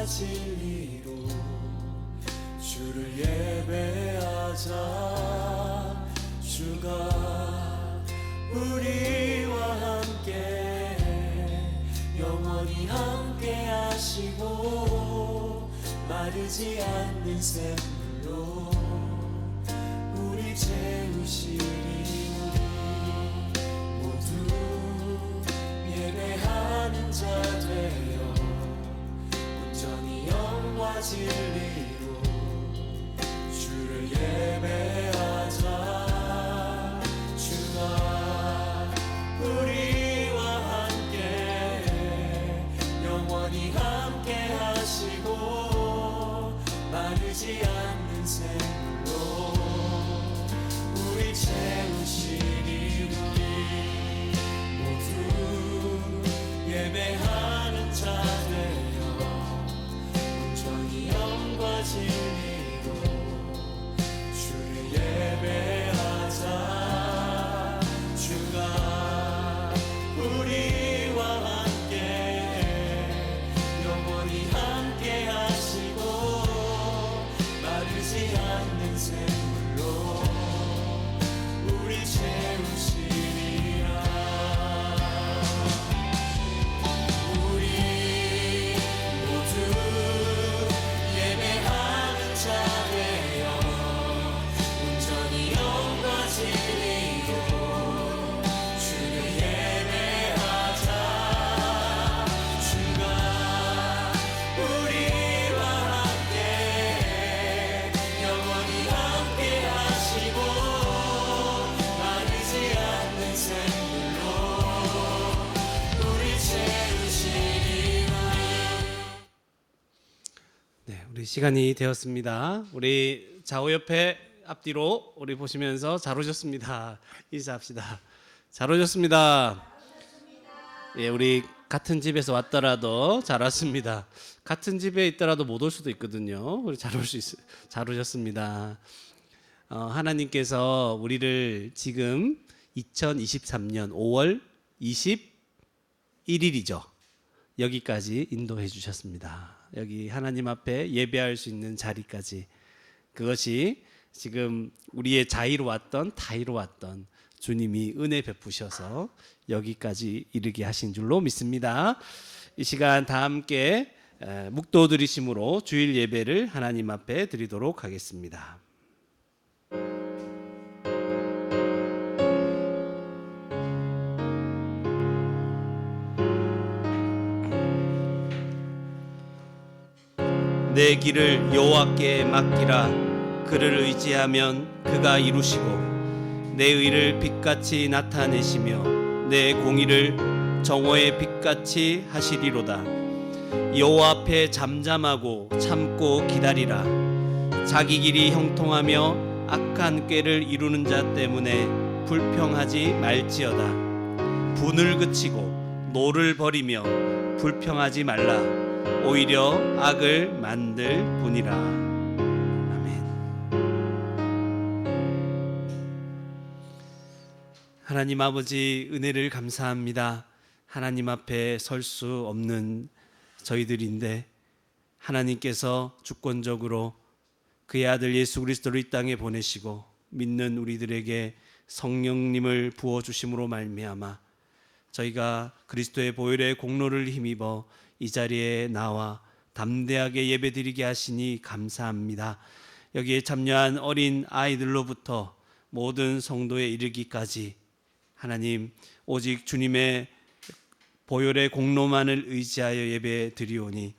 진리로 주를 예배하자. 주가 우리와 함께 영원히 함께 하시고 마르지 않는 샘물로 우리 채우시리. 모두 예배하는 자 되어 온전히 영과 진리로 주를 예배하자. 주가 우리와 함께 영원히 함께 하시고 마르지 않는 샘물로 우리 채우시리. 모두 예배하는 자 되어 온전히 영과 진리로 주를 예배하자. 주가 우리와 함께 영원히 함께 하시고 마르지 않는 샘물로 우리 채우시리라. 우리 모두 예배하는 자 되어 온전히 영과 진리로 주를 예배하자. 주가 우리와 함께 영원히 함께 하시고 마르지 않는 샘물로 우리 채우시리라. 네, 우리 시간이 되었습니다. 우리 좌우 옆에 앞뒤로 우리 보시면서 잘 오셨습니다. 인사합시다. 잘 오셨습니다. 예, 우리 같은 집에서 왔더라도 잘 왔습니다. 같은 집에 있더라도 못 올 수도 있거든요. 우리 잘 오셨습니다. 하나님께서 우리를 지금 2023년 5월 21일이죠. 여기까지 인도해 주셨습니다. 여기 하나님 앞에 예배할 수 있는 자리까지, 그것이 지금 우리의 자의로 왔던 타의로 왔던 주님이 은혜 베푸셔서 여기까지 이르게 하신 줄로 믿습니다. 이 시간 다 함께 묵도 드리심으로 주일 예배를 하나님 앞에 드리도록 하겠습니다. 내 길을 여호와께 맡기라. 그를 의지하면 그가 이루시고 내 의를 빛같이 나타내시며 내 공의를 정오의 빛같이 하시리로다. 여호와 앞에 잠잠하고 참고 기다리라. 자기 길이 형통하며 악한 꾀를 이루는 자 때문에 불평하지 말지어다. 분을 그치고 노를 버리며 불평하지 말라. 오히려 악을 만들 뿐이라. 아멘. 하나님 아버지, 은혜를 감사합니다. 하나님 앞에 설 수 없는 저희들인데 하나님께서 주권적으로 그의 아들 예수 그리스도를 이 땅에 보내시고 믿는 우리들에게 성령님을 부어주심으로 말미암아 저희가 그리스도의 보혈의 공로를 힘입어 이 자리에 나와 담대하게 예배드리게 하시니 감사합니다. 여기에 참여한 어린 아이들로부터 모든 성도에 이르기까지 하나님, 오직 주님의 보혈의 공로만을 의지하여 예배 드리오니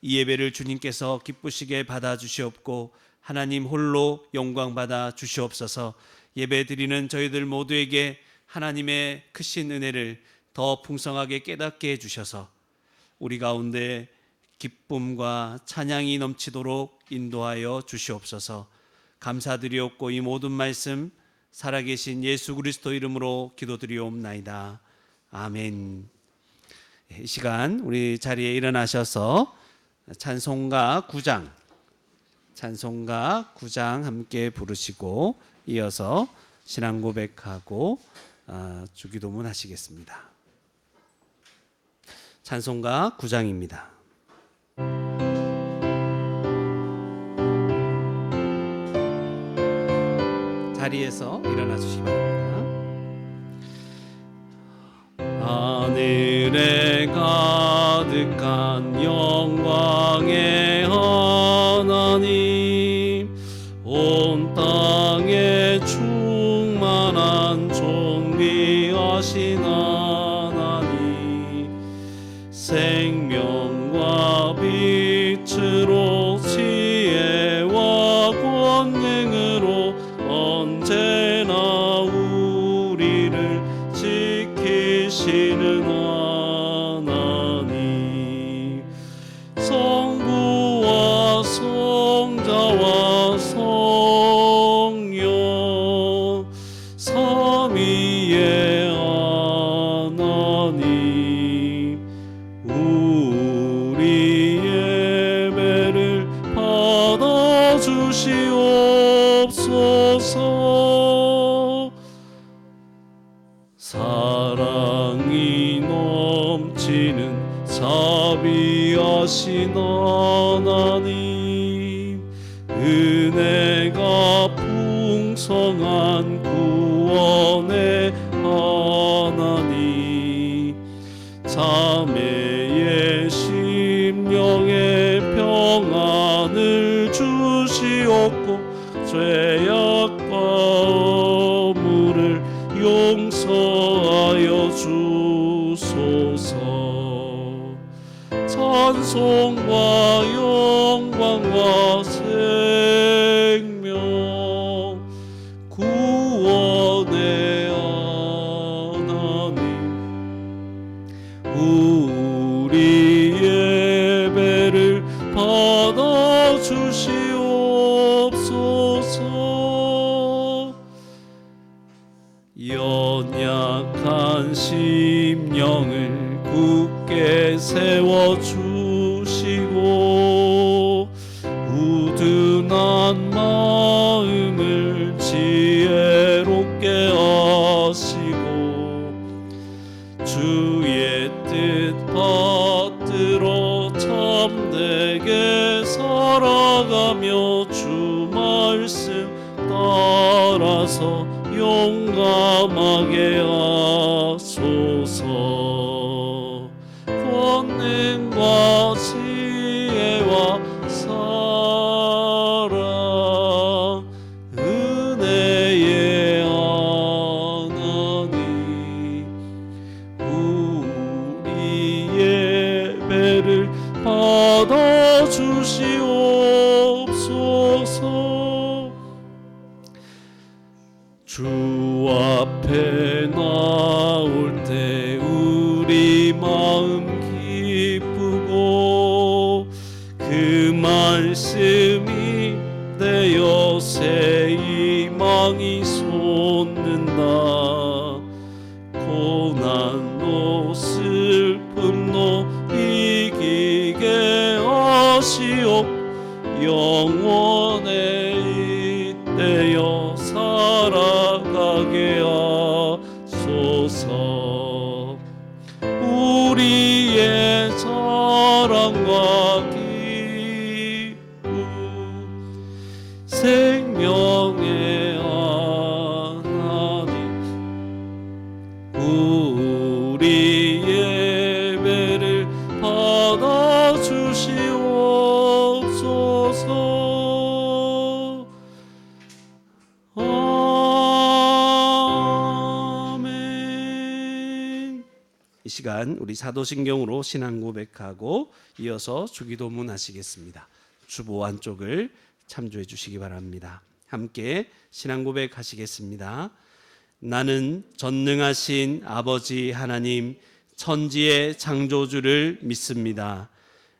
이 예배를 주님께서 기쁘시게 받아주시옵고 하나님 홀로 영광 받아 주시옵소서. 예배 드리는 저희들 모두에게 하나님의 크신 은혜를 더 풍성하게 깨닫게 해주셔서 우리 가운데 기쁨과 찬양이 넘치도록 인도하여 주시옵소서. 감사드리옵고 이 모든 말씀 살아계신 예수 그리스도 이름으로 기도드리옵나이다. 아멘. 이 시간 우리 자리에 일어나셔서 찬송가 9장 함께 부르시고 이어서 신앙 고백하고 주기도문 하시겠습니다. 찬송가 9장입니다. 자리에서 일어나 주시기 바랍니다. 하늘에 가득한 영광의 하나님, 온 땅에 충만한 존귀하신 하나님, 생명과 빛으로 지혜와 권능으로 언제나 우리를 지키시는 하나님, 성부와 성자와 성령 삼위의 하나님, 우리 예배를 받아주시옵소서. 사랑이 넘치는 자비하신 하나님, 은혜가 풍성한 구원의 하나님, 자매의 심령에 평안을 주시옵고 죄악과 허물을 용서하여 주소서. 찬송과 영광과 생명 구원의 하나님, 우리 예배를 받아주시옵소서. 연약한 심령을 굳게 세워주시고 우둔한 마음을 지혜롭게 하시고 주의 뜻 받들어 참되게 살아가며 주 말씀 따라서 용감하게 하소서. 권능과 지혜와 사랑 은혜의 하나님, 우리 예배를 받아주시옵소서. 주 앞에 나올 때 우리 마음 기쁘고 그 말씀이 되어 새 희망이 솟는다. 고난도 슬픔도 이기게 하시옵 영원에 잇대어 살아가게 하소서. 우리의 사랑과 기쁨 생명의 하나님, 우리 예배를 받아주시옵소서. 아멘. 이 시간 우리 사도신경으로 신앙 고백하고 이어서 주기도문 하시겠습니다. 주보 안쪽을 참조해 주시기 바랍니다. 함께 신앙 고백하시겠습니다. 나는 전능하신 아버지 하나님 천지의 창조주를 믿습니다.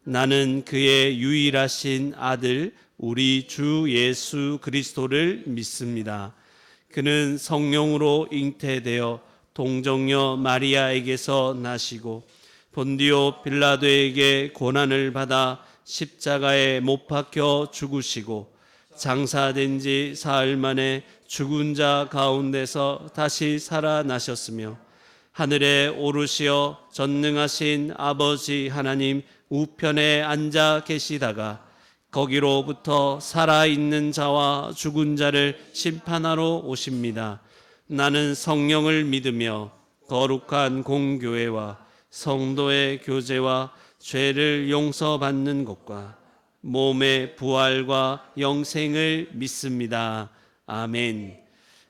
나는 그의 유일하신 아들 우리 주 예수 그리스도를 믿습니다. 그는 성령으로 잉태되어 동정녀 마리아에게서 나시고 본디오 빌라도에게 고난을 받아 십자가에 못 박혀 죽으시고 장사된 지 사흘 만에 죽은 자 가운데서 다시 살아나셨으며 하늘에 오르시어 전능하신 아버지 하나님 우편에 앉아 계시다가 거기로부터 살아있는 자와 죽은 자를 심판하러 오십니다. 나는 성령을 믿으며 거룩한 공교회와 성도의 교제와 죄를 용서받는 것과 몸의 부활과 영생을 믿습니다. 아멘.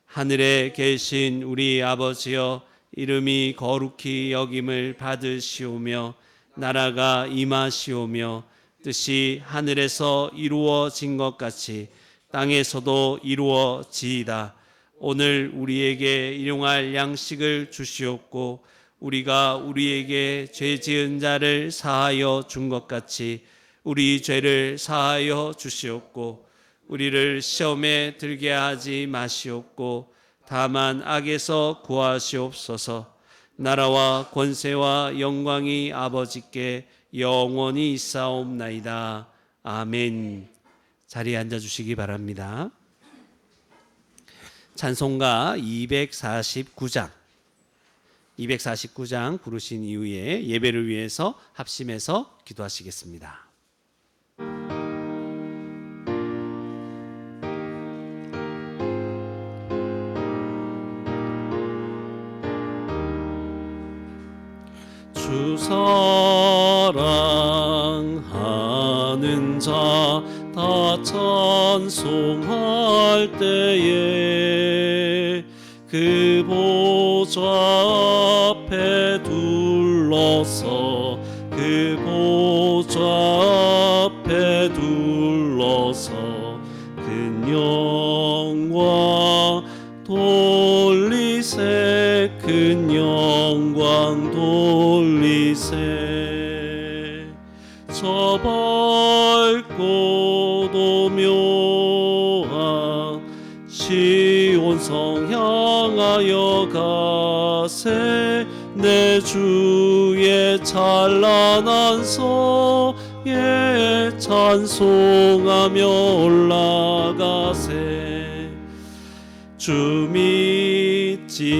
하늘에 계신 우리 아버지여, 이름이 거룩히 여김을 받으시오며 나라가 임하시오며 뜻이 하늘에서 이루어진 것 같이 땅에서도 이루어지이다. 오늘 우리에게 일용할 양식을 주시옵고 우리가 우리에게 죄 지은 자를 사하여 준 것 같이 우리 죄를 사하여 주시옵고 우리를 시험에 들게 하지 마시옵고 다만 악에서 구하시옵소서. 나라와 권세와 영광이 아버지께 영원히 있사옵나이다. 아멘. 자리에 앉아주시기 바랍니다. 찬송가 249장 부르신 이후에 예배를 위해서 합심해서 기도하시겠습니다. 주 사랑하는 자 다 찬송할 때에 그 보좌 앞에 둘러서 그 보좌 앞에 둘러서 큰 영광 돌리세 큰 영광 돌리세 저 밝고도 묘한 시온성 향하여 가세 내 주의 찬란한 성에 찬송하며 올라가세 주 믿지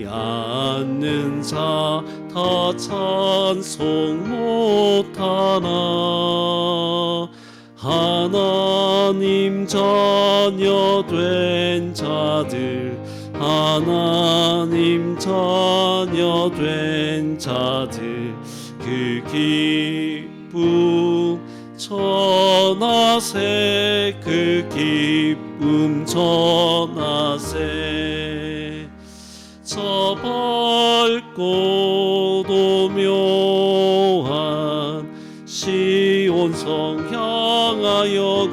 않는 자 다 찬송 못하나 하나님 자녀 된 자들 하나님 자녀 된 자들 그 기쁨 전하세 그 기쁨 전하세 저 밝고도 묘한 시온성 향하여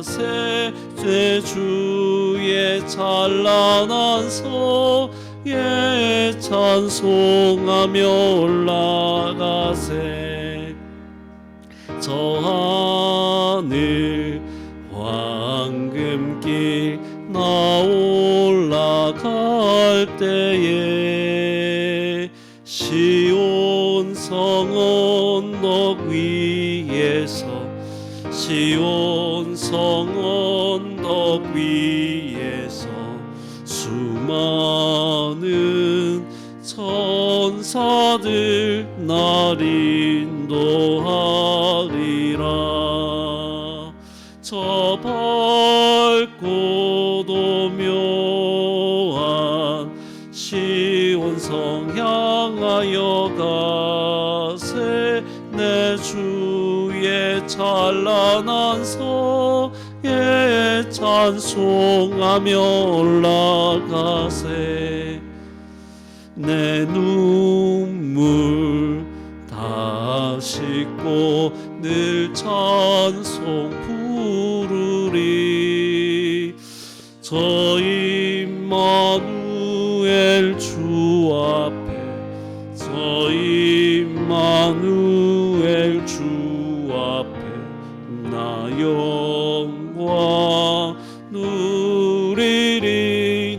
가세 제 주의 찬란한 성에 찬송하며 올라가세 저 하늘 황금길 나 올라갈 때에 시온성 언덕 위에서 시온성 언덕 위에서 수많은 천사들 날 인도하리라 저 밝고도 묘한 시온성 향하여 가세 내 주의 찬란한 성에 찬송하며 올라가세 내 눈물 다 씻고 늘 찬송 부르리 저 임마누엘 주 앞에 저 임마누엘 주 앞에 나 영광 누리리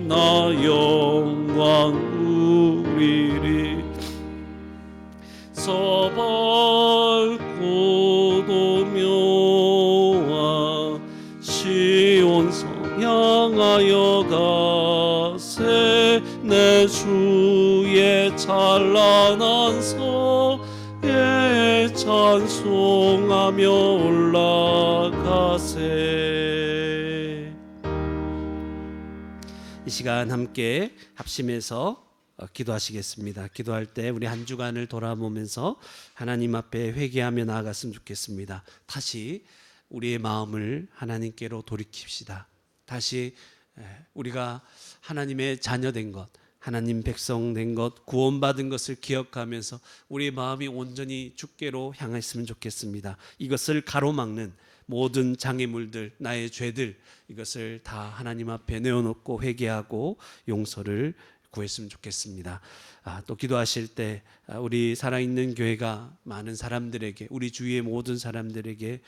나 영광 누리리 저 밝고도 묘한 시온성 향하여 가세 내 주의 찬란한 성에 주님을 찬송하며 올라가세. 이 시간 함께 합심해서 기도하시겠습니다. 기도할 때 우리 한 주간을 돌아보면서 하나님 앞에 회개하며 나아갔으면 좋겠습니다. 다시 우리의 마음을 하나님께로 돌이킵시다. 다시 우리가 하나님의 자녀된 것, 하나님 백성 된 것, 구원받은 것을 기억하면서 우리의 마음이 온전히 주께로 향했으면 좋겠습니다. 이것을 가로막는 모든 장애물들, 나의 죄들, 이것을 다 하나님 앞에 내어놓고 회개하고 용서를 구했으면 좋겠습니다. 또 기도하실 때 우리 살아있는 교회가 많은 사람들에게, 우리 주위의 모든 사람들에게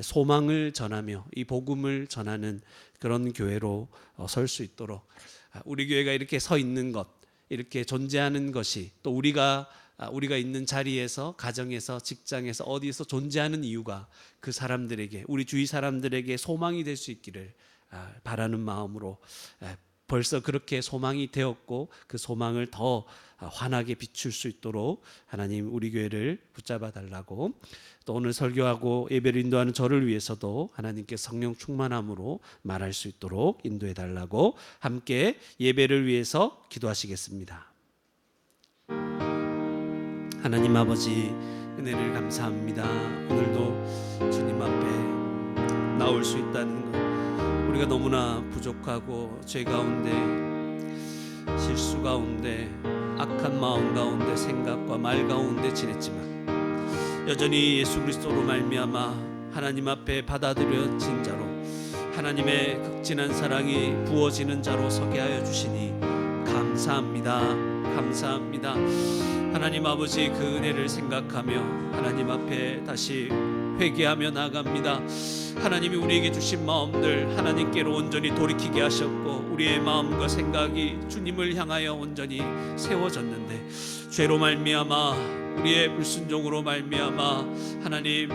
소망을 전하며 이 복음을 전하는 그런 교회로 설 수 있도록, 우리 교회가 이렇게 서 있는 것, 이렇게 존재하는 것이, 또 우리가 있는 자리에서, 가정에서, 직장에서, 어디에서 존재하는 이유가 그 사람들에게, 우리 주위 사람들에게 소망이 될 수 있기를 바라는 마음으로, 벌써 그렇게 소망이 되었고 그 소망을 더 환하게 비출 수 있도록 하나님 우리 교회를 붙잡아 달라고, 또 오늘 설교하고 예배를 인도하는 저를 위해서도 하나님께 성령 충만함으로 말할 수 있도록 인도해 달라고 함께 예배를 위해서 기도하시겠습니다. 하나님 아버지, 은혜를 감사합니다. 오늘도 주님 앞에 나올 수 있다는 것, 우리가 너무나 부족하고 죄 가운데, 실수 가운데, 악한 마음 가운데, 생각과 말 가운데 지냈지만 여전히 예수 그리스도로 말미암아 하나님 앞에 받아들여진 자로, 하나님의 극진한 사랑이 부어지는 자로 서게 하여 주시니 감사합니다. 감사합니다. 하나님 아버지, 그 은혜를 생각하며 하나님 앞에 다시 회개하며 나아갑니다. 하나님이 우리에게 주신 마음들 하나님께로 온전히 돌이키게 하셨고, 우리의 마음과 생각이 주님을 향하여 온전히 세워졌는데, 죄로 말미암아, 우리의 불순종으로 말미암아 하나님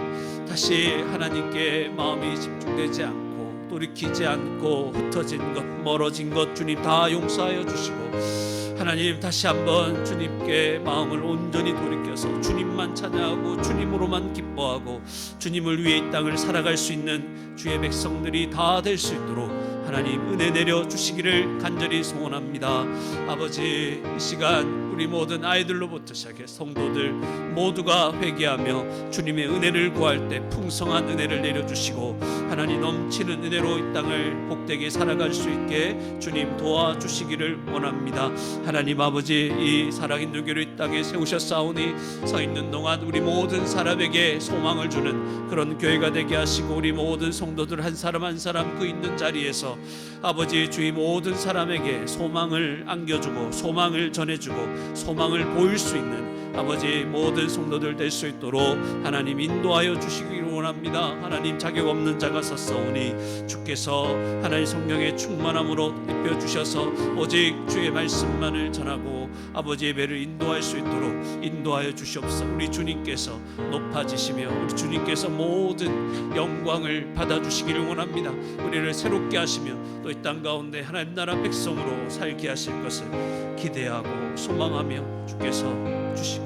다시 하나님께 마음이 집중되지 않고 돌이키지 않고 흩어진 것, 멀어진 것 주님 다 용서하여 주시고, 하나님 다시 한번 주님께 마음을 온전히 돌이켜서 주님만 찬양하고 주님으로만 기뻐하고 주님을 위해 이 땅을 살아갈 수 있는 주의 백성들이 다 될 수 있도록 하나님 은혜 내려 주시기를 간절히 소원합니다. 아버지, 이 시간 우리 모든 아이들로부터 시작해 성도들 모두가 회개하며 주님의 은혜를 구할 때 풍성한 은혜를 내려주시고 하나님 넘치는 은혜로 이 땅을 복되게 살아갈 수 있게 주님 도와주시기를 원합니다. 하나님 아버지, 이 살아있는 교회를 이 땅에 세우셨사오니 서 있는 동안 우리 모든 사람에게 소망을 주는 그런 교회가 되게 하시고, 우리 모든 성도들 한 사람 한 사람 그 있는 자리에서 아버지 주의 모든 사람에게 소망을 안겨주고 소망을 전해주고 소망을 보일 수 있는 아버지 모든 성도들 될 수 있도록 하나님 인도하여 주시기를 원합니다. 하나님, 자격 없는 자가 섰사오니 주께서 하나님 성령의 충만함으로 입혀 주셔서 오직 주의 말씀만을 전하고 아버지 예배를 인도할 수 있도록 인도하여 주시옵소서. 우리 주님께서 높아지시며 우리 주님께서 모든 영광을 받아주시기를 원합니다. 우리를 새롭게 하시며 또 이 땅 가운데 하나님 나라 백성으로 살게 하실 것을 기대하고 소망하며 주께서 주시고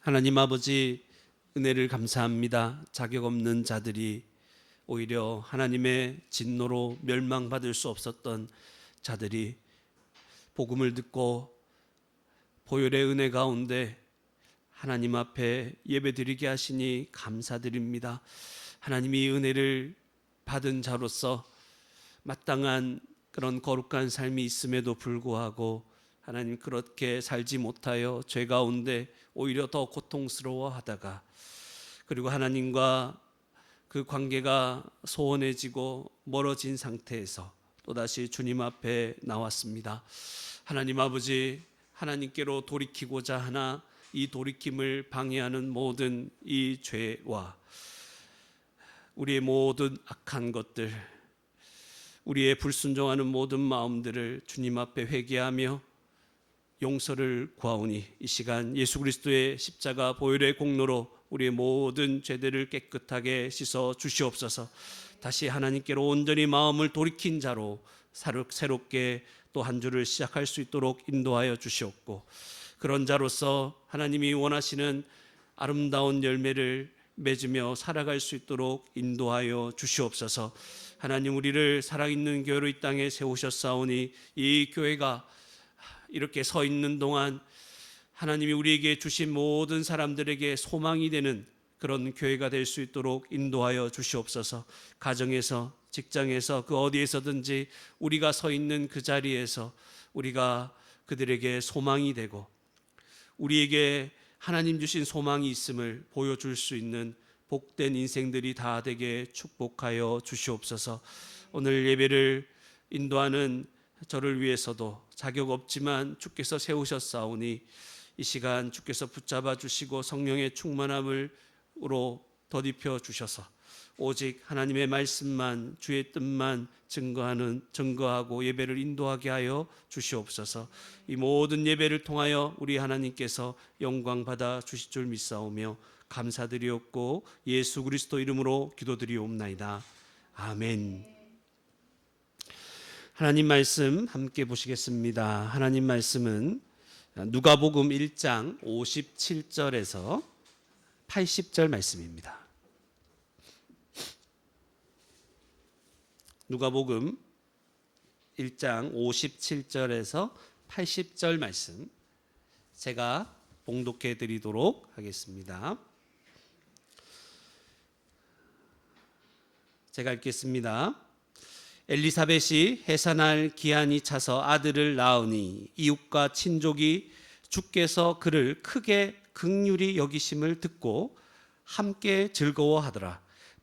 하나님 아버지, 은혜를 감사합니다. 자격 없는 자들이 오히려 하나님의 진노로 멸망받을 수 없었던 자들이 복음을 듣고 보혈의 은혜 가운데 하나님 앞에 예배드리게 하시니 감사드립니다. 하나님이 은혜를 받은 자로서 마땅한 그런 거룩한 삶이 있음에도 불구하고 하나님 그렇게 살지 못하여 죄 가운데 오히려 더 고통스러워하다가, 그리고 하나님과 그 관계가 소원해지고 멀어진 상태에서 또다시 주님 앞에 나왔습니다. 하나님 아버지, 하나님께로 돌이키고자 하나 이 돌이킴을 방해하는 모든 이 죄와 우리의 모든 악한 것들, 우리의 불순종하는 모든 마음들을 주님 앞에 회개하며 용서를 구하오니 이 시간 예수 그리스도의 십자가 보혈의 공로로 우리의 모든 죄들을 깨끗하게 씻어 주시옵소서. 다시 하나님께로 온전히 마음을 돌이킨 자로 새롭게 또 한 주를 시작할 수 있도록 인도하여 주시옵고, 그런 자로서 하나님이 원하시는 아름다운 열매를 맺으며 살아갈 수 있도록 인도하여 주시옵소서. 하나님, 우리를 살아있는 교회로 이 땅에 세우셨사오니 이 교회가 이렇게 서 있는 동안 하나님이 우리에게 주신 모든 사람들에게 소망이 되는 그런 교회가 될 수 있도록 인도하여 주시옵소서. 가정에서, 직장에서, 그 어디에서든지 우리가 서 있는 그 자리에서 우리가 그들에게 소망이 되고 우리에게 하나님 주신 소망이 있음을 보여줄 수 있는 복된 인생들이 다 되게 축복하여 주시옵소서. 오늘 예배를 인도하는 저를 위해서도 자격 없지만 주께서 세우셨사오니 이 시간 주께서 붙잡아 주시고 성령의 충만함으로 덧입혀 주셔서 오직 하나님의 말씀만, 주의 뜻만 증거하고 예배를 인도하게 하여 주시옵소서. 이 모든 예배를 통하여 우리 하나님께서 영광 받아 주실 줄 믿사오며 감사드리옵고 예수 그리스도 이름으로 기도드리옵나이다. 아멘. 하나님 말씀 함께 보시겠습니다. 하나님 말씀은 누가복음 1장 57절에서 80절 말씀입니다. 누가복음 1장 57절에서 80절 말씀 제가 봉독해 드리도록 하겠습니다. 제가 읽겠습니다. 엘리사벳이 해산할 기한이 차서 아들을 낳으니 이웃과 친족이 주께서 그를 크게 긍휼히 여기심을 듣고 함께 즐거워하더라.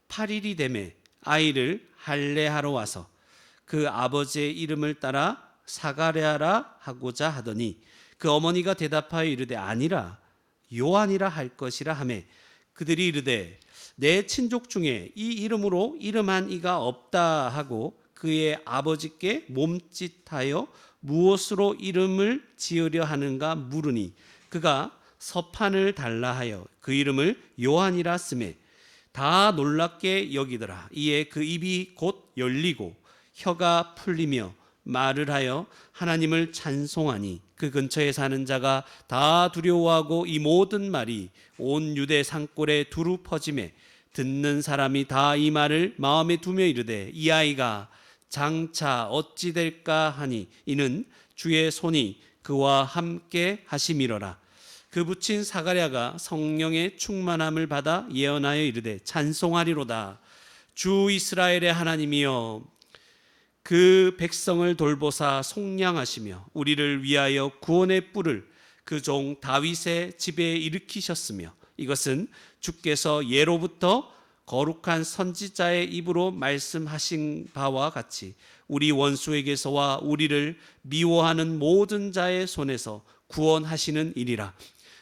8일이 되매 아이를 할례하러 와서 그 아버지의 이름을 따라 사가랴라 하고자 하더니 그 어머니가 대답하여 이르되 아니라 요한이라 할 것이라 하매 그들이 이르되 내 친족 중에 이 이름으로 이름한 이가 없다 하고 그의 아버지께 몸짓하여 무엇으로 이름을 지으려 하는가 물으니 그가 서판을 달라 하여 그 이름을 요한이라 쓰매 다 놀랍게 여기더라. 이에 그 입이 곧 열리고 혀가 풀리며 말을 하여 하나님을 찬송하니 그 근처에 사는 자가 다 두려워하고 이 모든 말이 온 유대 산골에 두루 퍼지매 듣는 사람이 다 이 말을 마음에 두며 이르되 이 아이가 장차 어찌 될까 하니 이는 주의 손이 그와 함께 하심이로라. 그 붙인 사가랴가 성령의 충만함을 받아 예언하여 이르되 찬송하리로다. 주 이스라엘의 하나님이여 그 백성을 돌보사 속량하시며 우리를 위하여 구원의 뿔을 그 종 다윗의 집에 일으키셨으며 이것은 주께서 예로부터 거룩한 선지자의 입으로 말씀하신 바와 같이 우리 원수에게서와 우리를 미워하는 모든 자의 손에서 구원하시는 일이라.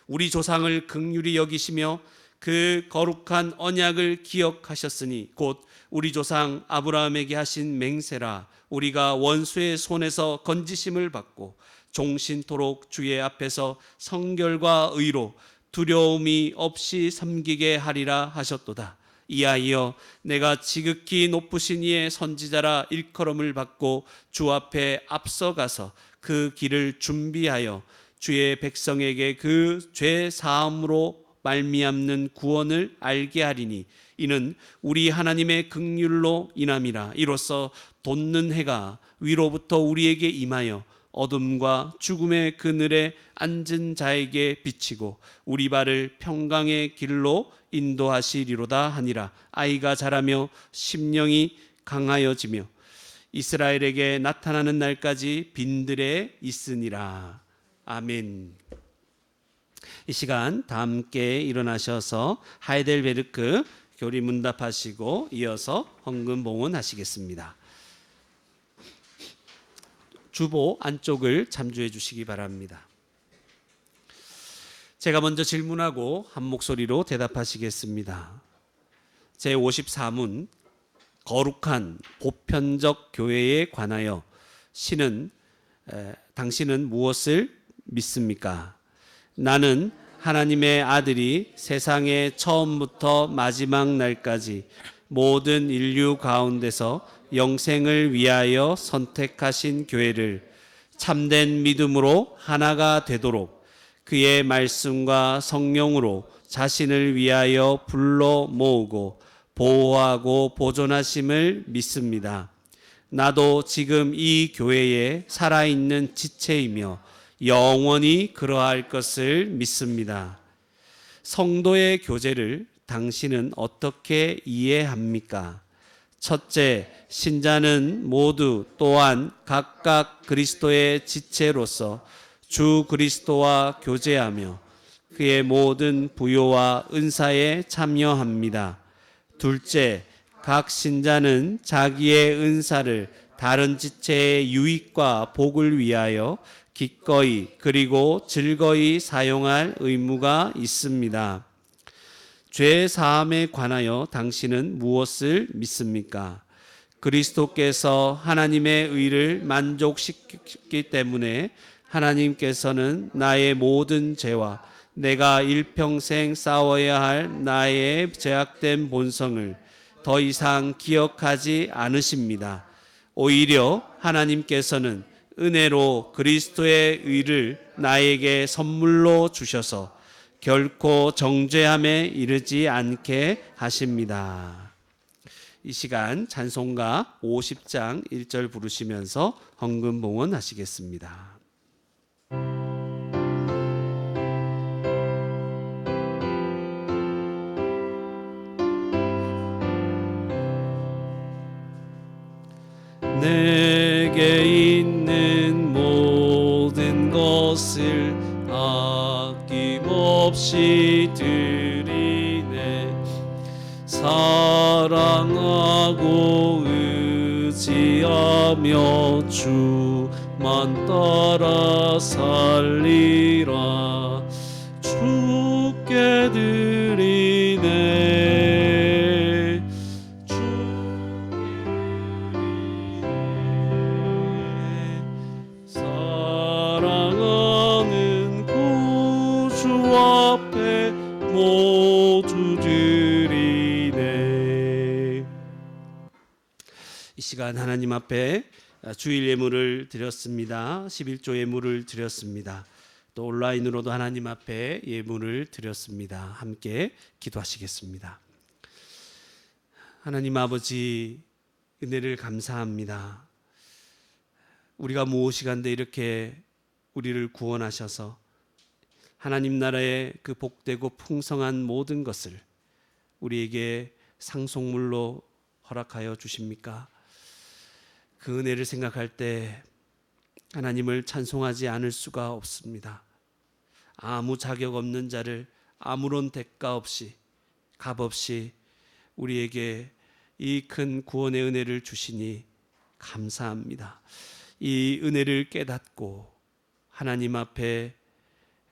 우리 조상을 긍휼히 여기시며 그 거룩한 언약을 기억하셨으니 곧 우리 조상 아브라함에게 하신 맹세라. 우리가 원수의 손에서 건지심을 받고 종신토록 주의 앞에서 성결과 의로 두려움이 없이 섬기게 하리라 하셨도다. 이하이여 내가 지극히 높으신 이의 선지자라 일컬음을 받고 주 앞에 앞서가서 그 길을 준비하여 주의 백성에게 그 죄 사함으로 말미암는 구원을 알게 하리니 이는 우리 하나님의 긍휼로 인함이라. 이로써 돋는 해가 위로부터 우리에게 임하여 어둠과 죽음의 그늘에 앉은 자에게 비치고 우리 발을 평강의 길로 인도하시리로다 하니라. 아이가 자라며 심령이 강하여지며 이스라엘에게 나타나는 날까지 빈들에 있으니라. 아멘. 이 시간 다 함께 일어나셔서 하이델베르크 교리 문답하시고 이어서 헌금 봉헌하시겠습니다. 주보 안쪽을 참조해 주시기 바랍니다. 제가 먼저 질문하고 한 목소리로 대답하시겠습니다. 제54문 거룩한 보편적 교회에 관하여 당신은 무엇을 믿습니까? 나는 하나님의 아들이 세상의 처음부터 마지막 날까지 모든 인류 가운데서 영생을 위하여 선택하신 교회를 참된 믿음으로 하나가 되도록 그의 말씀과 성령으로 자신을 위하여 불러 모으고 보호하고 보존하심을 믿습니다. 나도 지금 이 교회에 살아있는 지체이며 영원히 그러할 것을 믿습니다. 성도의 교제를 당신은 어떻게 이해합니까? 첫째, 신자는 모두 또한 각각 그리스도의 지체로서 주 그리스도와 교제하며 그의 모든 부요와 은사에 참여합니다. 둘째, 각 신자는 자기의 은사를 다른 지체의 유익과 복을 위하여 기꺼이 그리고 즐거이 사용할 의무가 있습니다. 죄 사함에 관하여 당신은 무엇을 믿습니까? 그리스도께서 하나님의 의를 만족시켰기 때문에 하나님께서는 나의 모든 죄와 내가 일평생 싸워야 할 나의 죄악된 본성을 더 이상 기억하지 않으십니다. 오히려 하나님께서는 은혜로 그리스도의 의를 나에게 선물로 주셔서 결코 정죄함에 이르지 않게 하십니다. 이 시간 찬송가 50장 1절 부르시면서 헌금 봉헌하시겠습니다. 내게 있는 모든 것을 아낌없이 드리네. 사랑하고 의지하며 주만 따라 살리라. 주께 드리네. 사랑하는 구주 앞에 모두 드리네. 이 시간 하나님 앞에 주일 예물을 드렸습니다. 11조 예물을 드렸습니다. 또 온라인으로도 하나님 앞에 예물을 드렸습니다. 함께 기도하시겠습니다. 하나님 아버지, 은혜를 감사합니다. 우리가 무엇이간데 이렇게 우리를 구원하셔서 하나님 나라의 그 복되고 풍성한 모든 것을 우리에게 상속물로 허락하여 주십니까? 그 은혜를 생각할 때 하나님을 찬송하지 않을 수가 없습니다. 아무 자격 없는 자를 아무런 대가 없이 값 없이 우리에게 이 큰 구원의 은혜를 주시니 감사합니다. 이 은혜를 깨닫고 하나님 앞에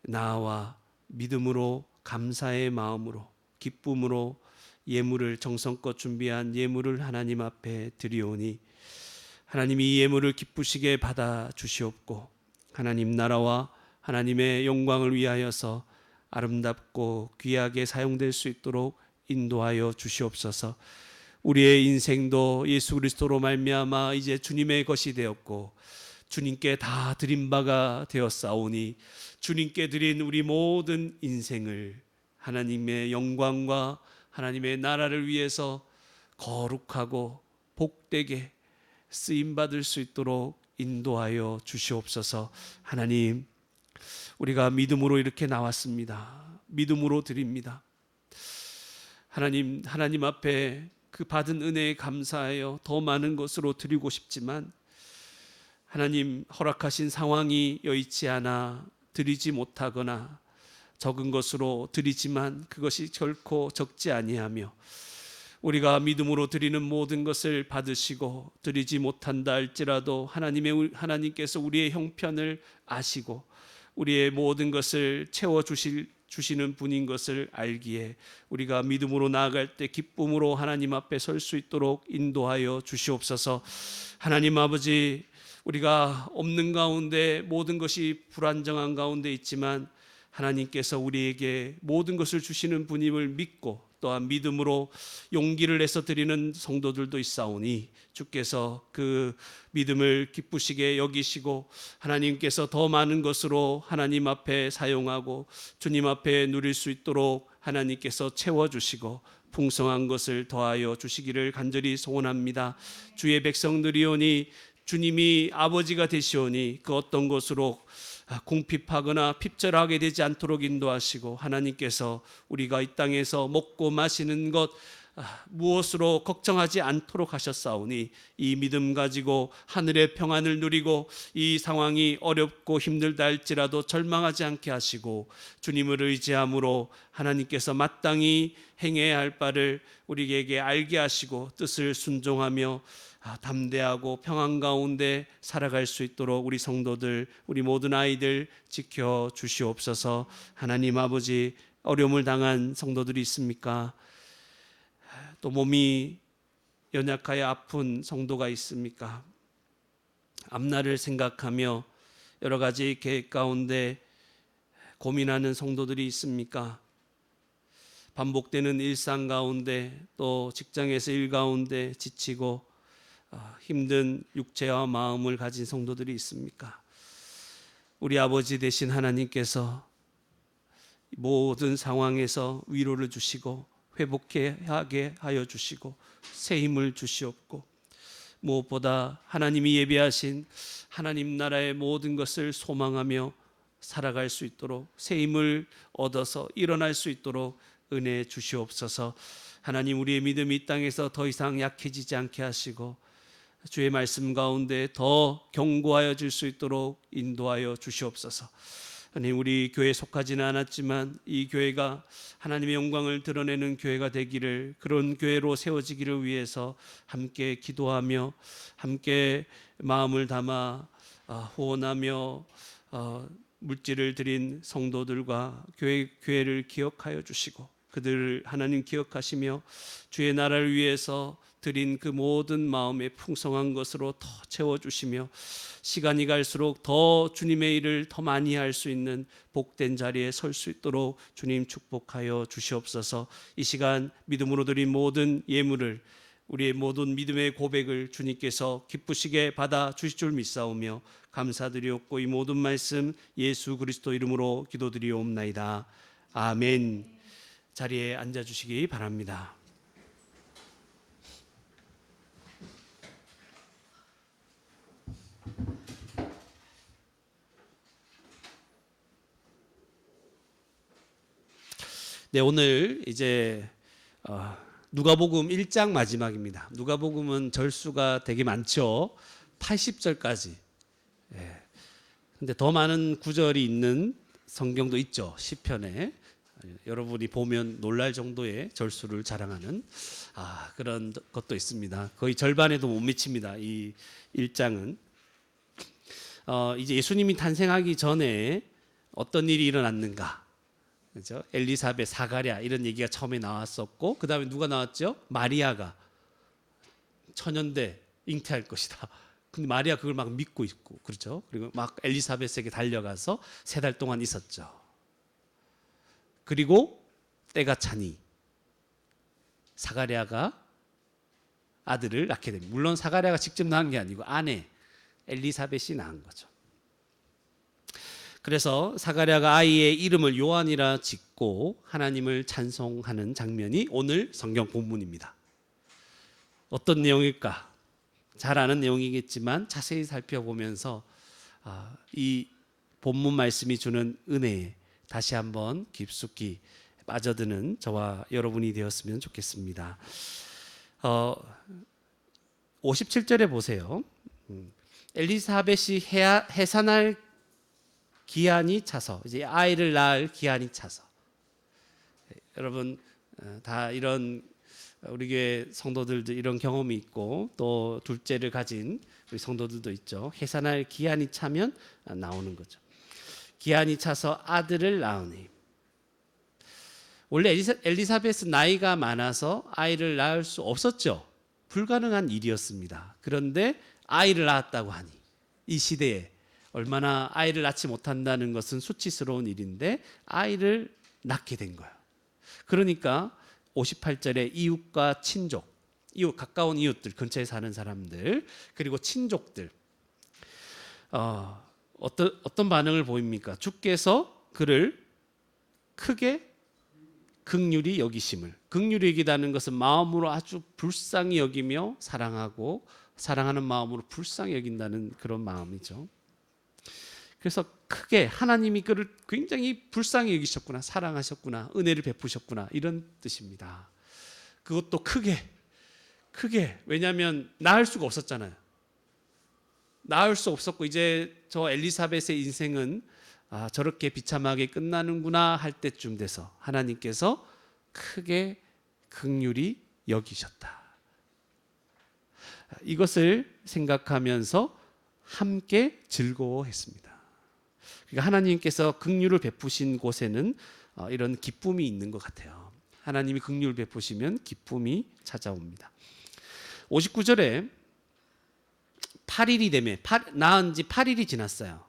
나와 믿음으로 감사의 마음으로 기쁨으로 예물을 정성껏 준비한 예물을 하나님 앞에 드리오니 하나님이 이 예물을 기쁘시게 받아 주시옵고 하나님 나라와 하나님의 영광을 위하여서 아름답고 귀하게 사용될 수 있도록 인도하여 주시옵소서. 우리의 인생도 예수 그리스도로 말미암아 이제 주님의 것이 되었고 주님께 다 드린 바가 되었사오니 주님께 드린 우리 모든 인생을 하나님의 영광과 하나님의 나라를 위해서 거룩하고 복되게 쓰임받을 수 있도록 인도하여 주시옵소서. 하나님, 우리가 믿음으로 이렇게 나왔습니다. 믿음으로 드립니다. 하나님 앞에 그 받은 은혜에 감사하여 더 많은 것으로 드리고 싶지만 하나님 허락하신 상황이 여의치 않아 드리지 못하거나 적은 것으로 드리지만 그것이 결코 적지 아니하며 우리가 믿음으로 드리는 모든 것을 받으시고 드리지 못한다 할지라도 하나님께서 우리의 형편을 아시고 우리의 모든 것을 채워주시는 분인 것을 알기에 우리가 믿음으로 나아갈 때 기쁨으로 하나님 앞에 설 수 있도록 인도하여 주시옵소서. 하나님 아버지, 우리가 없는 가운데 모든 것이 불안정한 가운데 있지만 하나님께서 우리에게 모든 것을 주시는 분임을 믿고 또한 믿음으로 용기를 내서 드리는 성도들도 있사오니 주께서 그 믿음을 기쁘시게 여기시고 하나님께서 더 많은 것으로 하나님 앞에 사용하고 주님 앞에 누릴 수 있도록 하나님께서 채워주시고 풍성한 것을 더하여 주시기를 간절히 소원합니다. 주의 백성들이오니 주님이 아버지가 되시오니 그 어떤 것으로 궁핍하거나 핍절하게 되지 않도록 인도하시고 하나님께서 우리가 이 땅에서 먹고 마시는 것 무엇으로 걱정하지 않도록 하셨사오니 이 믿음 가지고 하늘의 평안을 누리고 이 상황이 어렵고 힘들다 할지라도 절망하지 않게 하시고 주님을 의지함으로 하나님께서 마땅히 행해야 할 바를 우리에게 알게 하시고 뜻을 순종하며 담대하고 평안 가운데 살아갈 수 있도록 우리 성도들, 우리 모든 아이들 지켜 주시옵소서. 하나님 아버지, 어려움을 당한 성도들이 있습니까? 또 몸이 연약하여 아픈 성도가 있습니까? 앞날을 생각하며 여러 가지 계획 가운데 고민하는 성도들이 있습니까? 반복되는 일상 가운데 또 직장에서 일 가운데 지치고 힘든 육체와 마음을 가진 성도들이 있습니까? 우리 아버지 되신 하나님께서 모든 상황에서 위로를 주시고 회복하게 하여 주시고 새 힘을 주시옵고 무엇보다 하나님이 예비하신 하나님 나라의 모든 것을 소망하며 살아갈 수 있도록 새 힘을 얻어서 일어날 수 있도록 은혜 주시옵소서. 하나님, 우리의 믿음이 이 땅에서 더 이상 약해지지 않게 하시고 주의 말씀 가운데 더 견고하여 질 수 있도록 인도하여 주시옵소서. 하나님, 우리 교회에 속하지는 않았지만 이 교회가 하나님의 영광을 드러내는 교회가 되기를, 그런 교회로 세워지기를 위해서 함께 기도하며 함께 마음을 담아 후원하며 물질을 드린 성도들과 교회를 기억하여 주시고 그들을 하나님 기억하시며 주의 나라를 위해서 드린 그 모든 마음의 풍성한 것으로 더 채워주시며 시간이 갈수록 더 주님의 일을 더 많이 할 수 있는 복된 자리에 설 수 있도록 주님 축복하여 주시옵소서. 이 시간 믿음으로 드린 모든 예물을, 우리의 모든 믿음의 고백을 주님께서 기쁘시게 받아 주실 줄 믿사오며 감사드리옵고 이 모든 말씀 예수 그리스도 이름으로 기도드리옵나이다. 아멘. 자리에 앉아주시기 바랍니다. 네, 오늘 이제 누가복음 1장 마지막입니다. 누가복음은 절수가 되게 많죠. 80절까지. 근데 더 많은 구절이 있는 성경도 있죠. 시편에. 여러분이 보면 놀랄 정도의 절수를 자랑하는 그런 것도 있습니다. 거의 절반에도 못 미칩니다. 이 1장은. 이제 예수님이 탄생하기 전에 어떤 일이 일어났는가? 그렇죠? 엘리사벳, 사가랴 이런 얘기가 처음에 나왔었고 그 다음에 누가 나왔죠? 마리아가 천연대 잉태할 것이다. 근데 마리아 그걸 막 믿고 있고, 그렇죠? 그리고 막 엘리사벳에게 달려가서 3달 동안 있었죠. 그리고 때가 차니 사가랴가 아들을 낳게 됩니다. 물론 사가랴가 직접 낳은 게 아니고 아내 엘리사벳이 낳은 거죠. 그래서 사가랴가 아이의 이름을 요한이라 짓고 하나님을 찬송하는 장면이 오늘 성경 본문입니다. 어떤 내용일까? 잘 아는 내용이겠지만 자세히 살펴보면서 이 본문 말씀이 주는 은혜에 다시 한번 깊숙이 빠져드는 저와 여러분이 되었으면 좋겠습니다. 57절에 보세요. 엘리사벳이 해산할 기한이 차서, 이제 아이를 낳을 기한이 차서. 여러분 다 이런 우리 교회 성도들도 이런 경험이 있고 또 둘째를 가진 우리 성도들도 있죠. 해산할 기한이 차면 나오는 거죠. 기한이 차서 아들을 낳으니. 원래 엘리사벳은 나이가 많아서 아이를 낳을 수 없었죠. 불가능한 일이었습니다. 그런데 아이를 낳았다고 하니 이 시대에 얼마나 아이를 낳지 못한다는 것은 수치스러운 일인데 아이를 낳게 된 거예요. 그러니까 58절에 이웃과 친족, 이웃 가까운 이웃들, 근처에 사는 사람들, 그리고 친족들 어떤 반응을 보입니까? 주께서 그를 크게 긍휼히 여기심을, 긍휼히 여기다는 것은 마음으로 아주 불쌍히 여기며 사랑하고 사랑하는 마음으로 불쌍히 여긴다는 그런 마음이죠. 그래서 크게 하나님이 그를 굉장히 불쌍히 여기셨구나, 사랑하셨구나, 은혜를 베푸셨구나, 이런 뜻입니다. 그것도 크게 왜냐하면 낳을 수가 없었잖아요. 낳을 수 없었고 이제 저 엘리사벳의 인생은 저렇게 비참하게 끝나는구나 할 때쯤 돼서 하나님께서 크게 긍휼히 여기셨다. 이것을 생각하면서 함께 즐거워했습니다. 그러니까 하나님께서 긍휼을 베푸신 곳에는 이런 기쁨이 있는 것 같아요. 하나님이 긍휼을 베푸시면 기쁨이 찾아옵니다. 59절에 8일이 되면 낳은 지 8일이 지났어요.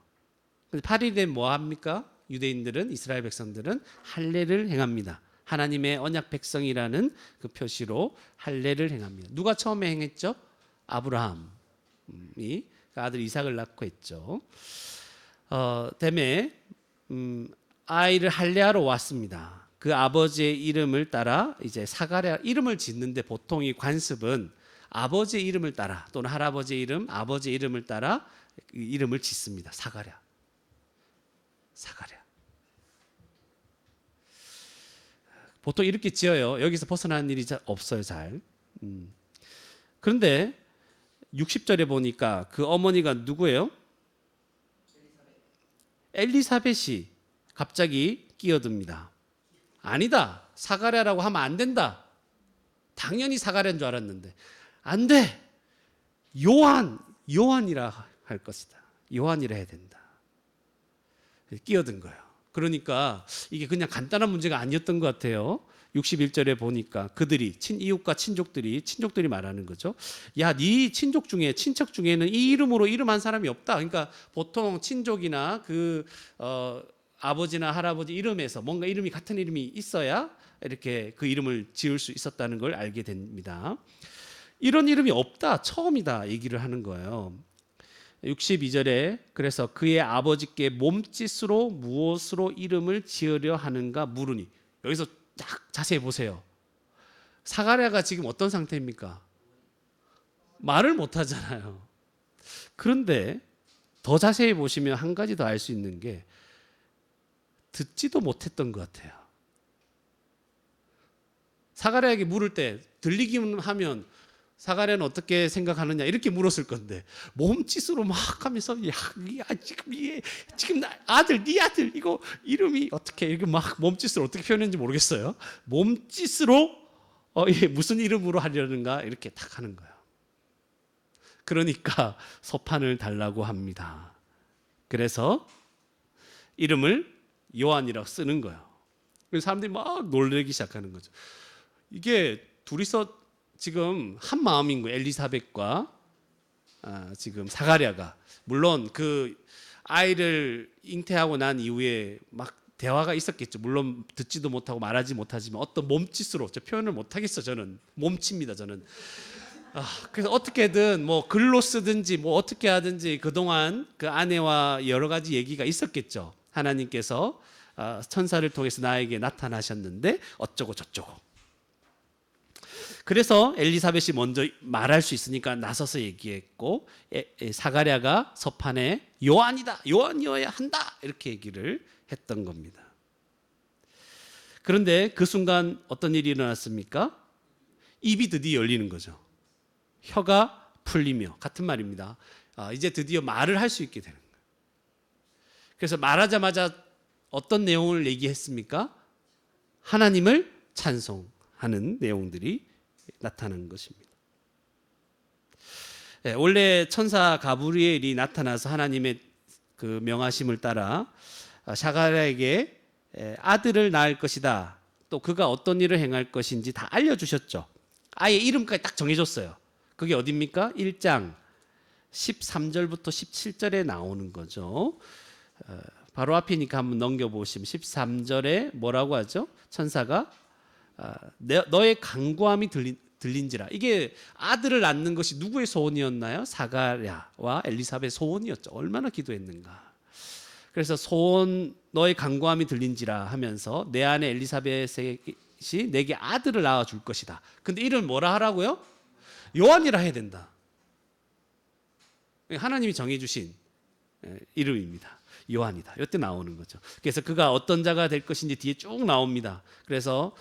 8일이 되면 뭐 합니까? 유대인들은, 이스라엘 백성들은 할례를 행합니다. 하나님의 언약 백성이라는 그 표시로 할례를 행합니다. 누가 처음에 행했죠? 아브라함이 아들 이삭을 낳고 했죠. 때문에 아이를 할례하러 왔습니다. 그 아버지의 이름을 따라 이제 사가랴 이름을 짓는데 보통 이 관습은 아버지의 이름을 따라 또는 할아버지의 이름, 아버지의 이름을 따라 이름을 짓습니다. 사가랴. 보통 이렇게 지어요. 여기서 벗어나는 일이 잘 없어요, 잘. 그런데 60절에 보니까 그 어머니가 누구예요? 엘리사벳이 갑자기 끼어듭니다. 아니다. 사가랴라고 하면 안 된다. 당연히 사가랴인 줄 알았는데 안 돼. 요한이라 할 것이다. 요한이라 해야 된다. 끼어든 거예요. 그러니까 이게 그냥 간단한 문제가 아니었던 것 같아요. 61절에 보니까 그들이 이웃과 친족들이 말하는 거죠. 야, 네 친족 중에 친척 중에는 이 이름으로 이름한 사람이 없다. 그러니까 보통 친족이나 아버지나 할아버지 이름에서 뭔가 이름이 같은 이름이 있어야 이렇게 그 이름을 지을 수 있었다는 걸 알게 됩니다. 이런 이름이 없다, 처음이다 얘기를 하는 거예요. 62절에 그래서 그의 아버지께 몸짓으로 무엇으로 이름을 지으려 하는가 물으니, 여기서 딱 자세히 보세요. 사가랴가 지금 어떤 상태입니까? 말을 못 하잖아요. 그런데 더 자세히 보시면 한 가지 더 알 수 있는 게 듣지도 못했던 것 같아요. 사가랴에게 물을 때 들리기만 하면 사가랴는 어떻게 생각하느냐 이렇게 물었을 건데 몸짓으로 막 하면서 지금 네 아들 이거 이름이 어떻게 이렇게 막 몸짓으로 어떻게 표현했는지 모르겠어요. 몸짓으로 무슨 이름으로 하려는가 이렇게 딱 하는 거예요. 그러니까 서판을 달라고 합니다. 그래서 이름을 요한이라고 쓰는 거예요. 그래서 사람들이 막 놀라기 시작하는 거죠. 이게 둘이서 지금 한 마음인 거예요. 엘리사벳과 지금 사가랴가. 물론 그 아이를 잉태하고 난 이후에 막 대화가 있었겠죠. 물론 듣지도 못하고 말하지 못하지만 어떤 몸짓으로, 저 표현을 못하겠어. 저는 몸칩니다. 저는. 그래서 어떻게든 뭐 글로 쓰든지 뭐 어떻게 하든지 그동안 그 아내와 여러 가지 얘기가 있었겠죠. 하나님께서 천사를 통해서 나에게 나타나셨는데 어쩌고 저쩌고. 그래서 엘리사벳이 먼저 말할 수 있으니까 나서서 얘기했고 사가랴가 서판에 요한이어야 한다 이렇게 얘기를 했던 겁니다. 그런데 그 순간 어떤 일이 일어났습니까? 입이 드디어 열리는 거죠. 혀가 풀리며, 같은 말입니다. 이제 드디어 말을 할 수 있게 되는 거예요. 그래서 말하자마자 어떤 내용을 얘기했습니까? 하나님을 찬송하는 내용들이 나타난 것입니다. 원래 천사 가브리엘이 나타나서 하나님의 그 명하심을 따라 사가랴에게 아들을 낳을 것이다. 또 그가 어떤 일을 행할 것인지 다 알려주셨죠. 아예 이름까지 딱 정해줬어요. 그게 어디입니까? 1장 13절부터 17절에 나오는 거죠. 바로 앞이니까 한번 넘겨보시면 13절에 뭐라고 하죠? 천사가 너의 간구함이 들린지라. 이게 아들을 낳는 것이 누구의 소원이었나요? 사가랴와 엘리사벳의 소원이었죠. 얼마나 기도했는가. 그래서 소원 너의 간구함이 들린지라 하면서 내 아내 엘리사벳이 내게 아들을 낳아 줄 것이다. 근데 이를 뭐라 하라고요? 요한이라 해야 된다. 하나님이 정해주신 이름입니다. 요한이다. 이때 나오는 거죠. 그래서 그가 어떤 자가 될 것인지 뒤에 쭉 나옵니다. 그래서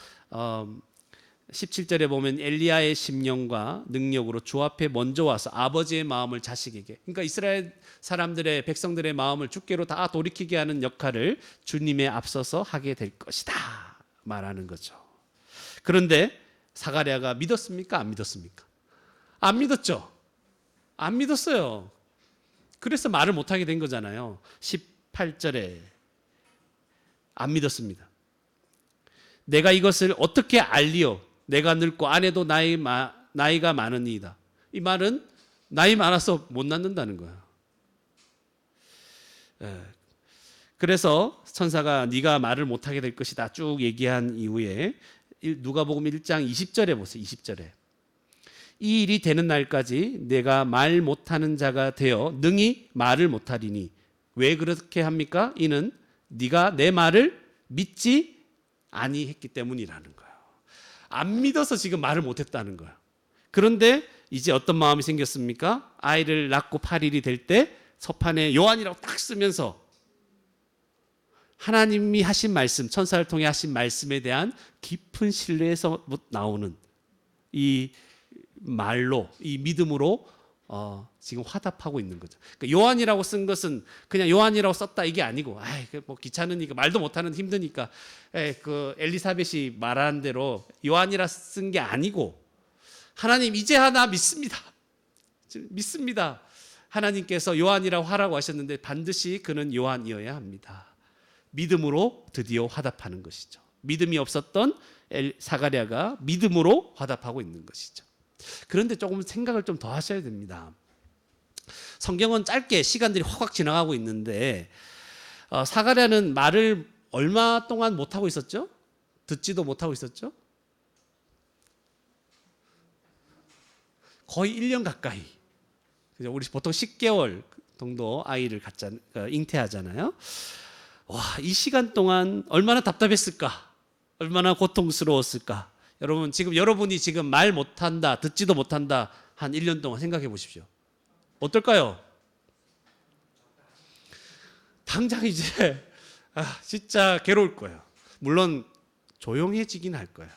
17절에 보면 엘리야의 심령과 능력으로 주 앞에 먼저 와서 아버지의 마음을 자식에게, 그러니까 이스라엘 사람들의 백성들의 마음을 주께로 다 돌이키게 하는 역할을 주님에 앞서서 하게 될 것이다 말하는 거죠. 그런데 사가랴가 믿었습니까? 안 믿었습니까? 안 믿었죠. 안 믿었어요. 그래서 말을 못하게 된 거잖아요. 18절에 안 믿었습니다. 내가 이것을 어떻게 알리오? 내가 늙고 아내도 나이가 많으니이다. 이 말은 나이 많아서 못 낳는다는 거예요. 그래서 천사가 네가 말을 못하게 될 것이다 쭉 얘기한 이후에 누가복음 1장 20절에 보세요. 20절에 이 일이 되는 날까지 내가 말 못하는 자가 되어 능히 말을 못하리니 왜 그렇게 합니까? 이는 네가 내 말을 믿지 아니했기 때문이라는 거예요. 안 믿어서 지금 말을 못했다는 거예요. 그런데 이제 어떤 마음이 생겼습니까? 아이를 낳고 8일이 될 때 서판에 요한이라고 딱 쓰면서 하나님이 하신 말씀, 천사를 통해 하신 말씀에 대한 깊은 신뢰에서 나오는 이 말로, 이 믿음으로 지금 화답하고 있는 거죠. 그러니까 요한이라고 쓴 것은 그냥 요한이라고 썼다 이게 아니고, 뭐 귀찮으니까 말도 못하는 힘드니까 그 엘리사벳이 말하는 대로 요한이라 쓴 게 아니고 하나님 이제 하나 믿습니다. 믿습니다. 하나님께서 요한이라고 하라고 하셨는데 반드시 그는 요한이어야 합니다. 믿음으로 드디어 화답하는 것이죠. 믿음이 없었던 사가랴가 믿음으로 화답하고 있는 것이죠. 그런데 조금 생각을 좀 더 하셔야 됩니다. 성경은 짧게 시간들이 확 지나가고 있는데 사가랴는 말을 얼마 동안 못하고 있었죠? 듣지도 못하고 있었죠? 거의 1년 가까이. 우리 보통 10개월 정도 아이를 잉태하잖아요. 와, 이 시간 동안 얼마나 답답했을까? 얼마나 고통스러웠을까? 여러분이 지금 말 못한다, 듣지도 못한다 한 1년 동안 생각해 보십시오. 어떨까요? 당장 이제 진짜 괴로울 거예요. 물론 조용해지긴 할 거예요.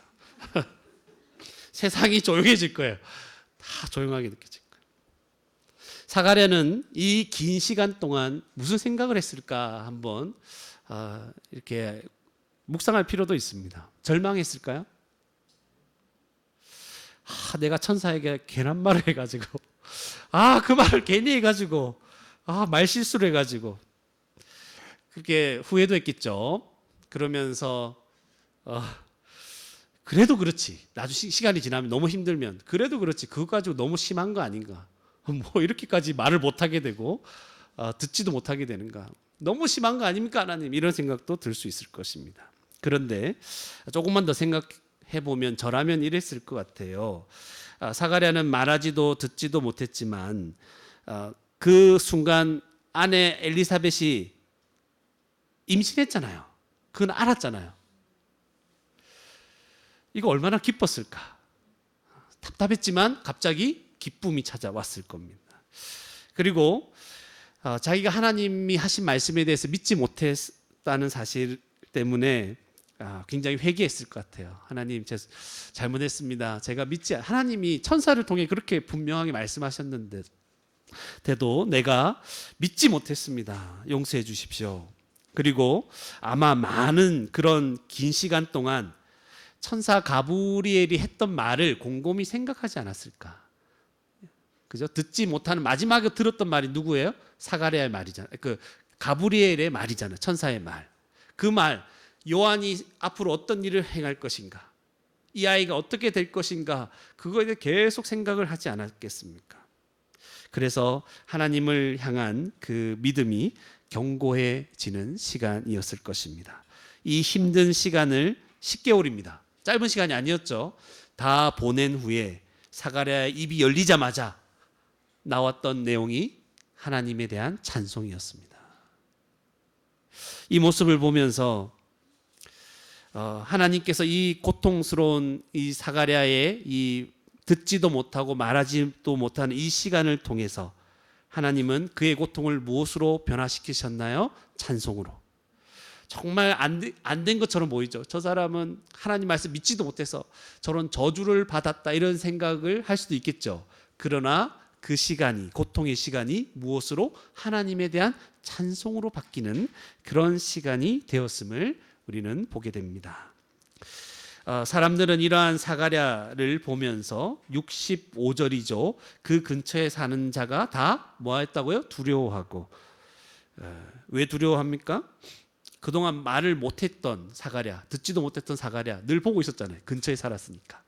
세상이 조용해질 거예요. 다 조용하게 느껴질 거예요. 사가랴는 이 긴 시간 동안 무슨 생각을 했을까 한번 이렇게 묵상할 필요도 있습니다. 절망했을까요? 내가 천사에게 괜한 말을 해가지고 그 말을 괜히 해가지고 말실수를 해가지고 그렇게 후회도 했겠죠. 그러면서 그래도 그렇지, 나중에 시간이 지나면 너무 힘들면 그래도 그렇지, 그거 가지고 너무 심한 거 아닌가, 뭐 이렇게까지 말을 못하게 되고 듣지도 못하게 되는가, 너무 심한 거 아닙니까 하나님, 이런 생각도 들 수 있을 것입니다. 그런데 조금만 더 생각해보면 저라면 이랬을 것 같아요. 사가랴는 말하지도 듣지도 못했지만 그 순간 아내 엘리사벳이 임신했잖아요. 그건 알았잖아요. 이거 얼마나 기뻤을까. 답답했지만 갑자기 기쁨이 찾아왔을 겁니다. 그리고 자기가 하나님이 하신 말씀에 대해서 믿지 못했다는 사실 때문에 굉장히 회개했을 것 같아요. 하나님, 제가 잘못했습니다. 제가 하나님이 천사를 통해 그렇게 분명하게 말씀하셨는데도 내가 믿지 못했습니다. 용서해 주십시오. 그리고 아마 많은 그런 긴 시간 동안 천사 가브리엘이 했던 말을 곰곰이 생각하지 않았을까. 그죠? 듣지 못하는, 마지막에 들었던 말이 누구예요? 사가랴의 말이잖아요. 그 가브리엘의 말이잖아요. 천사의 말. 그 말, 요한이 앞으로 어떤 일을 행할 것인가, 이 아이가 어떻게 될 것인가, 그거에 대해 계속 생각을 하지 않았겠습니까? 그래서 하나님을 향한 그 믿음이 견고해지는 시간이었을 것입니다. 이 힘든 시간을 10개월입니다. 짧은 시간이 아니었죠. 다 보낸 후에 사가랴의 입이 열리자마자 나왔던 내용이 하나님에 대한 찬송이었습니다. 이 모습을 보면서 하나님께서 이 고통스러운 이 사가랴의 이 듣지도 못하고 말하지도 못하는 이 시간을 통해서 하나님은 그의 고통을 무엇으로 변화시키셨나요? 찬송으로. 정말 안 된 것처럼 보이죠. 저 사람은 하나님 말씀 믿지도 못해서 저런 저주를 받았다 이런 생각을 할 수도 있겠죠. 그러나 그 시간이, 고통의 시간이 무엇으로? 하나님에 대한 찬송으로 바뀌는 그런 시간이 되었음을 우리는 보게 됩니다. 사람들은 이러한 사가랴를 보면서 65절이죠. 그 근처에 사는 자가 다 뭐 했다고요? 두려워하고. 왜 두려워합니까? 그동안 말을 못했던 사가랴, 듣지도 못했던 사가랴 늘 보고 있었잖아요. 근처에 살았으니까.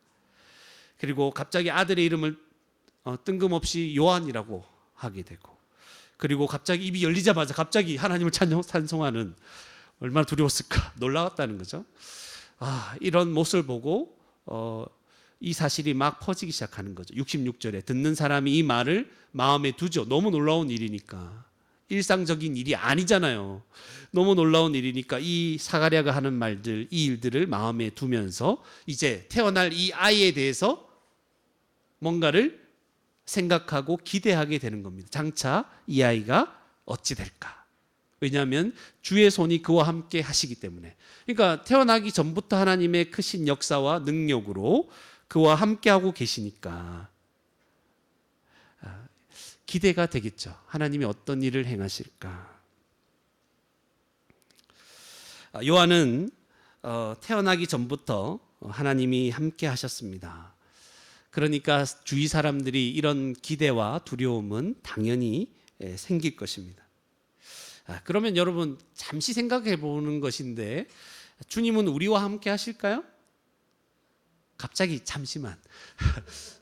그리고 갑자기 아들의 이름을 뜬금없이 요한이라고 하게 되고, 그리고 갑자기 입이 열리자마자 갑자기 하나님을 찬송하는, 얼마나 두려웠을까, 놀라웠다는 거죠. 이런 모습을 보고 이 사실이 막 퍼지기 시작하는 거죠. 66절에 듣는 사람이 이 말을 마음에 두죠. 너무 놀라운 일이니까. 일상적인 일이 아니잖아요. 너무 놀라운 일이니까 이 사가랴가 하는 말들, 이 일들을 마음에 두면서 이제 태어날 이 아이에 대해서 뭔가를 생각하고 기대하게 되는 겁니다. 장차 이 아이가 어찌 될까? 왜냐하면 주의 손이 그와 함께 하시기 때문에. 그러니까 태어나기 전부터 하나님의 크신 역사와 능력으로 그와 함께 하고 계시니까 기대가 되겠죠. 하나님이 어떤 일을 행하실까? 요한은 태어나기 전부터 하나님이 함께 하셨습니다. 그러니까 주위 사람들이 이런 기대와 두려움은 당연히 생길 것입니다. 그러면 여러분 잠시 생각해 보는 것인데, 주님은 우리와 함께 하실까요? 갑자기 잠시만.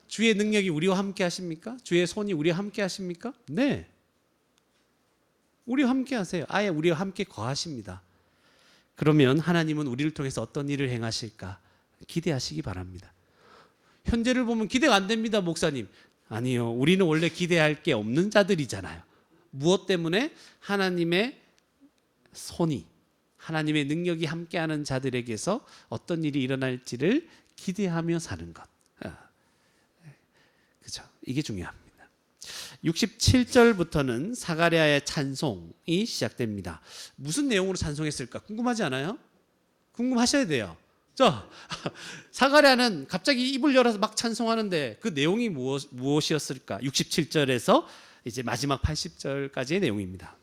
주의 능력이 우리와 함께 하십니까? 주의 손이 우리와 함께 하십니까? 네. 우리와 함께 하세요. 아예 우리와 함께 거하십니다. 그러면 하나님은 우리를 통해서 어떤 일을 행하실까? 기대하시기 바랍니다. 현재를 보면 기대가 안 됩니다, 목사님. 아니요. 우리는 원래 기대할 게 없는 자들이잖아요. 무엇 때문에? 하나님의 손이, 하나님의 능력이 함께하는 자들에게서 어떤 일이 일어날지를 기대하며 사는 것. 그죠? 이게 중요합니다. 67절부터는 사가랴의 찬송이 시작됩니다. 무슨 내용으로 찬송했을까? 궁금하지 않아요? 궁금하셔야 돼요. 사가랴는 갑자기 입을 열어서 막 찬송하는데 그 내용이 무엇이었을까? 67절에서 이제 마지막 80절까지의 내용입니다.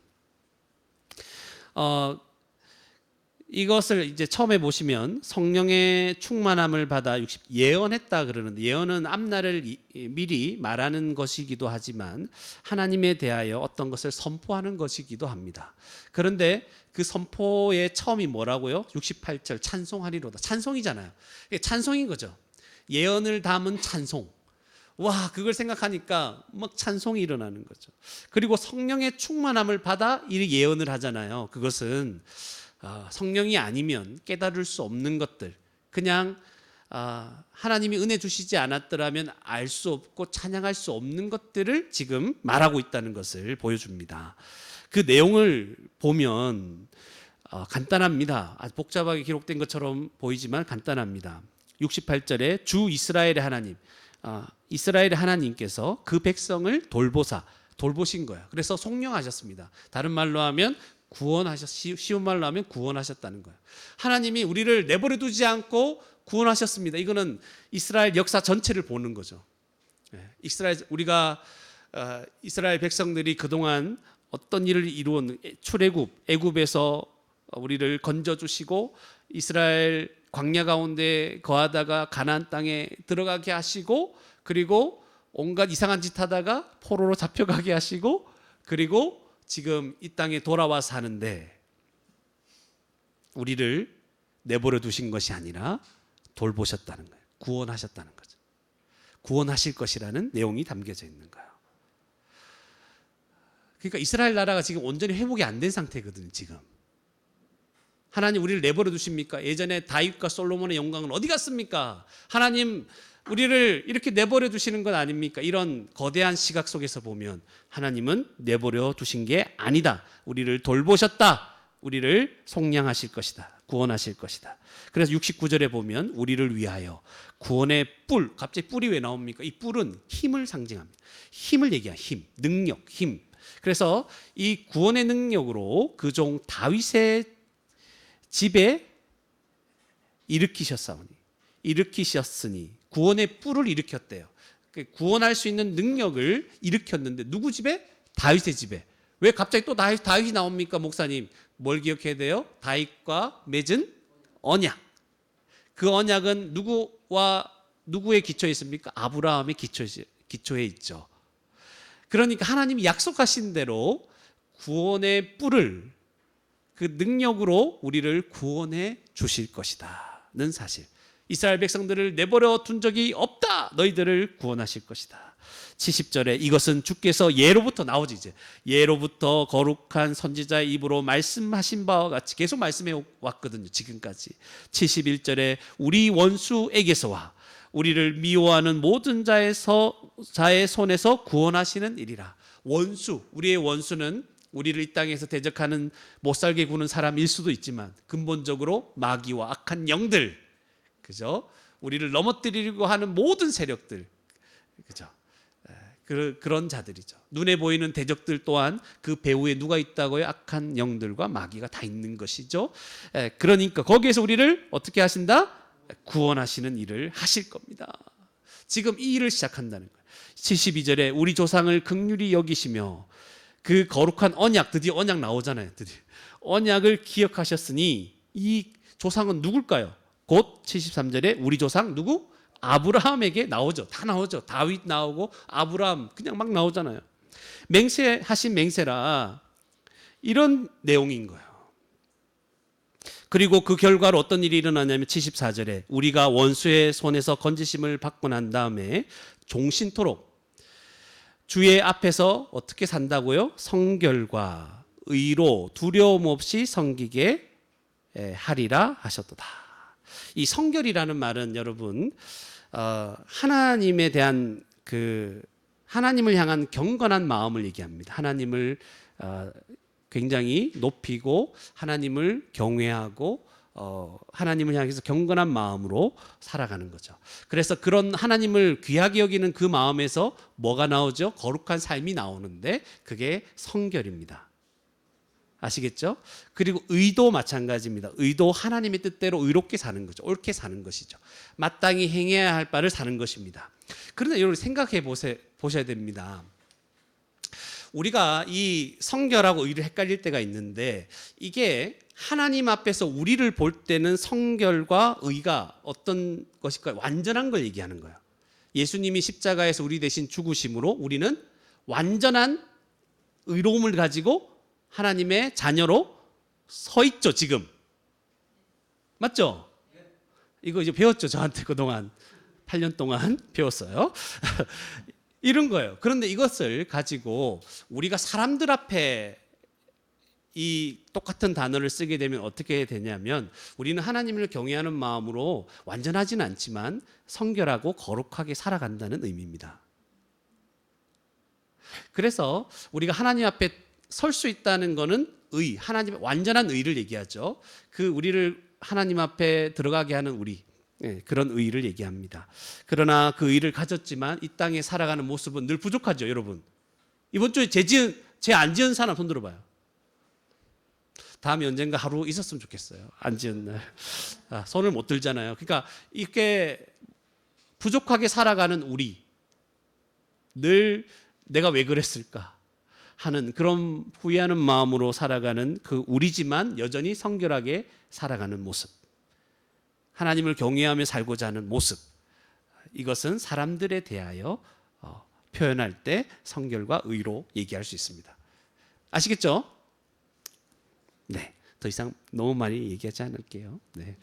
이것을 이제 처음에 보시면 성령의 충만함을 받아 예언했다 그러는데, 예언은 앞날을 미리 말하는 것이기도 하지만 하나님에 대하여 어떤 것을 선포하는 것이기도 합니다. 그런데 그 선포의 처음이 뭐라고요? 68절 찬송하리로다. 찬송이잖아요. 찬송인 거죠. 예언을 담은 찬송. 와, 그걸 생각하니까 막 찬송이 일어나는 거죠. 그리고 성령의 충만함을 받아 이 예언을 하잖아요. 그것은 성령이 아니면 깨달을 수 없는 것들, 그냥 하나님이 은혜 주시지 않았더라면 알 수 없고 찬양할 수 없는 것들을 지금 말하고 있다는 것을 보여줍니다. 그 내용을 보면 간단합니다. 아주 복잡하게 기록된 것처럼 보이지만 간단합니다. 68절에 주 이스라엘의 하나님, 이스라엘의 하나님께서 그 백성을 돌보신 거예요. 그래서 속량하셨습니다. 다른 말로 하면 쉬운 말로 하면 구원하셨다는 거예요. 하나님이 우리를 내버려 두지 않고 구원하셨습니다. 이거는 이스라엘 역사 전체를 보는 거죠. 우리가 이스라엘 백성들이 그동안 어떤 일을 이루었는, 애굽에서 우리를 건져 주시고 이스라엘 광야 가운데 거하다가 가나안 땅에 들어가게 하시고, 그리고 온갖 이상한 짓 하다가 포로로 잡혀가게 하시고, 그리고 지금 이 땅에 돌아와서 하는데 우리를 내버려 두신 것이 아니라 돌보셨다는 거예요. 구원하셨다는 거죠. 구원하실 것이라는 내용이 담겨져 있는 거예요. 그러니까 이스라엘 나라가 지금 온전히 회복이 안 된 상태거든요. 지금 하나님 우리를 내버려 두십니까? 예전에 다윗과 솔로몬의 영광은 어디 갔습니까? 하나님 우리를 이렇게 내버려 두시는 건 아닙니까? 이런 거대한 시각 속에서 보면 하나님은 내버려 두신 게 아니다. 우리를 돌보셨다. 우리를 속량하실 것이다. 구원하실 것이다. 그래서 69절에 보면 우리를 위하여 구원의 뿔, 갑자기 뿔이 왜 나옵니까? 이 뿔은 힘을 상징합니다. 힘을 얘기한 힘, 능력, 힘. 그래서 이 구원의 능력으로 그 종 다윗의 집에 일으키셨으니 구원의 뿔을 일으켰대요. 구원할 수 있는 능력을 일으켰는데 누구 집에? 다윗의 집에. 왜 갑자기 또 다윗이 나옵니까, 목사님? 뭘 기억해야 돼요? 다윗과 맺은 언약. 그 언약은 누구와 누구의 기초에 있습니까? 아브라함의 기초에 있죠. 그러니까 하나님이 약속하신 대로 구원의 뿔을 그 능력으로 우리를 구원해 주실 것이다는 사실. 이스라엘 백성들을 내버려 둔 적이 없다. 너희들을 구원하실 것이다. 70절에 이것은 주께서 예로부터 나오지 이제. 예로부터 거룩한 선지자의 입으로 말씀하신 바와 같이 계속 말씀해 왔거든요. 지금까지. 71절에 우리 원수에게서와 우리를 미워하는 모든 자의 손에서 구원하시는 일이라. 원수, 우리의 원수는 우리를 이 땅에서 대적하는 못살게 구는 사람일 수도 있지만 근본적으로 마귀와 악한 영들, 그죠? 우리를 넘어뜨리려고 하는 모든 세력들, 그죠? 그런 자들이죠. 눈에 보이는 대적들 또한 그 배후에 누가 있다고요? 악한 영들과 마귀가 다 있는 것이죠. 그러니까 거기에서 우리를 어떻게 하신다? 구원하시는 일을 하실 겁니다. 지금 이 일을 시작한다는 거예요. 72절에 우리 조상을 긍휼히 여기시며 그 거룩한 언약, 드디어 언약 나오잖아요. 드디어 언약을 기억하셨으니 이 조상은 누굴까요? 곧 73절에 우리 조상 누구? 아브라함에게 나오죠. 다 나오죠. 다윗 나오고 아브라함 그냥 막 나오잖아요. 맹세하신 맹세라 이런 내용인 거예요. 그리고 그 결과로 어떤 일이 일어나냐면 74절에 우리가 원수의 손에서 건지심을 받고 난 다음에 종신토록 주의 앞에서 어떻게 산다고요? 성결과 의로 두려움 없이 섬기게 하리라 하셨도다. 이 성결이라는 말은 여러분 하나님에 대한 하나님을 향한 경건한 마음을 얘기합니다. 하나님을 굉장히 높이고 하나님을 경외하고 하나님을 향해서 경건한 마음으로 살아가는 거죠. 그래서 그런 하나님을 귀하게 여기는 그 마음에서 뭐가 나오죠? 거룩한 삶이 나오는데 그게 성결입니다. 아시겠죠? 그리고 의도 마찬가지입니다. 의도 하나님의 뜻대로 의롭게 사는 거죠. 옳게 사는 것이죠. 마땅히 행해야 할 바를 사는 것입니다. 그런데 여러분 생각해 보셔야 됩니다. 우리가 이 성결하고 의를 헷갈릴 때가 있는데 이게 하나님 앞에서 우리를 볼 때는 성결과 의가 어떤 것일까요? 완전한 걸 얘기하는 거예요. 예수님이 십자가에서 우리 대신 죽으심으로 우리는 완전한 의로움을 가지고 하나님의 자녀로 서 있죠, 지금. 맞죠? 이거 이제 배웠죠, 저한테 그동안 8년 동안 배웠어요. 이런 거예요. 그런데 이것을 가지고 우리가 사람들 앞에 이 똑같은 단어를 쓰게 되면 어떻게 되냐면 우리는 하나님을 경외하는 마음으로 완전하지는 않지만 성결하고 거룩하게 살아간다는 의미입니다. 그래서 우리가 하나님 앞에 설 수 있다는 것은 의, 하나님의 완전한 의를 얘기하죠. 그 우리를 하나님 앞에 들어가게 하는 우리, 그런 의를 얘기합니다. 그러나 그 의를 가졌지만 이 땅에 살아가는 모습은 늘 부족하죠, 여러분. 이번 주에 죄 안 지은 사람 손 들어봐요. 다음에 언젠가 하루 있었으면 좋겠어요. 안 지은 날. 손을 못 들잖아요. 그러니까 이렇게 부족하게 살아가는 우리, 늘 내가 왜 그랬을까 하는 그런 후회하는 마음으로 살아가는 그 우리지만 여전히 성결하게 살아가는 모습, 하나님을 경외하며 살고자 하는 모습, 이것은 사람들에 대하여 표현할 때 성결과 의로 얘기할 수 있습니다. 아시겠죠? 네. 더 이상 너무 많이 얘기하지 않을게요. 네.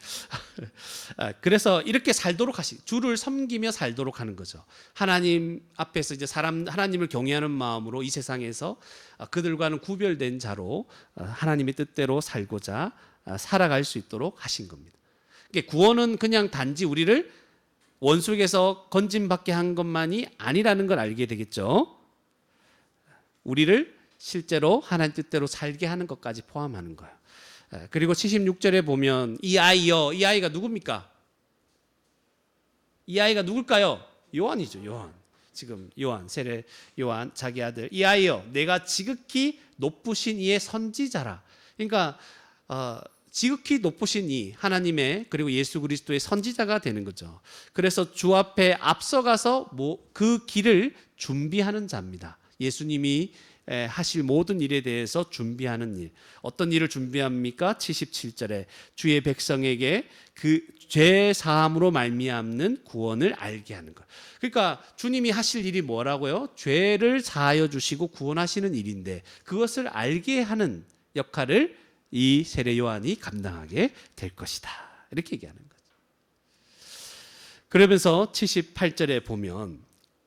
그래서 이렇게 살도록 주를 섬기며 살도록 하는 거죠. 하나님 앞에서 이제 하나님을 경외하는 마음으로 이 세상에서 그들과는 구별된 자로 하나님의 뜻대로 살고자 살아갈 수 있도록 하신 겁니다. 구원은 그냥 단지 우리를 원수에게서 건짐받게 한 것만이 아니라는 걸 알게 되겠죠. 우리를 실제로 하나님 뜻대로 살게 하는 것까지 포함하는 거예요. 그리고 76절에 보면 이 아이여, 이 아이가 누굽니까? 이 아이가 누굴까요? 요한이죠. 요한. 지금 요한, 세례 요한 자기 아들. 이 아이여, 내가 지극히 높으신 이의 선지자라. 그러니까 지극히 높으신 이 하나님의 그리고 예수 그리스도의 선지자가 되는 거죠. 그래서 주 앞에 앞서가서 그 길을 준비하는 자입니다. 예수님이 하실 모든 일에 대해서 준비하는 일. 어떤 일을 준비합니까? 77절에 주의 백성에게 그 죄 사함으로 말미암는 구원을 알게 하는 것. 그러니까 주님이 하실 일이 뭐라고요? 죄를 사하여 주시고 구원하시는 일인데 그것을 알게 하는 역할을 이 세례 요한이 감당하게 될 것이다. 이렇게 얘기하는 거죠. 그러면서 78절에 보면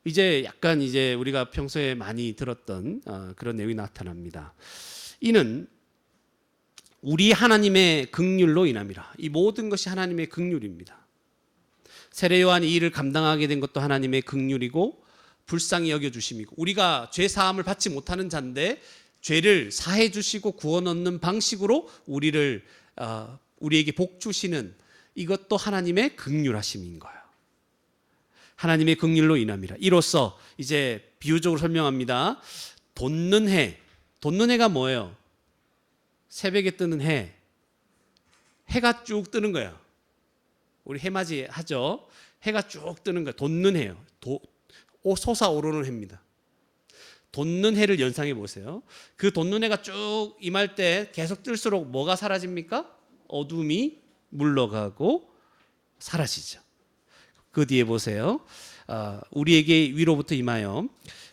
이제 약간 우리가 평소에 많이 들었던 그런 내용이 나타납니다. 이는 우리 하나님의 긍휼로 인함이라. 이 모든 것이 하나님의 긍휼입니다. 세례 요한이 이 일을 감당하게 된 것도 하나님의 긍휼이고 불쌍히 여겨 주심이고 우리가 죄 사함을 받지 못하는 자인데 죄를 사해 주시고 구원 얻는 방식으로 우리에게 복 주시는 이것도 하나님의 긍휼하심인 거예요. 하나님의 긍휼로 인함이라. 이로써 이제 비유적으로 설명합니다. 돋는 해. 돋는 해가 뭐예요? 새벽에 뜨는 해. 해가 쭉 뜨는 거예요. 우리 해맞이 하죠. 해가 쭉 뜨는 거예요. 돋는 해요. 솟아오르는 해입니다. 돋는 해를 연상해 보세요. 그 돋는 해가 쭉 임할 때 계속 뜰수록 뭐가 사라집니까? 어둠이 물러가고 사라지죠. 그 뒤에 보세요. 우리에게 위로부터 임하여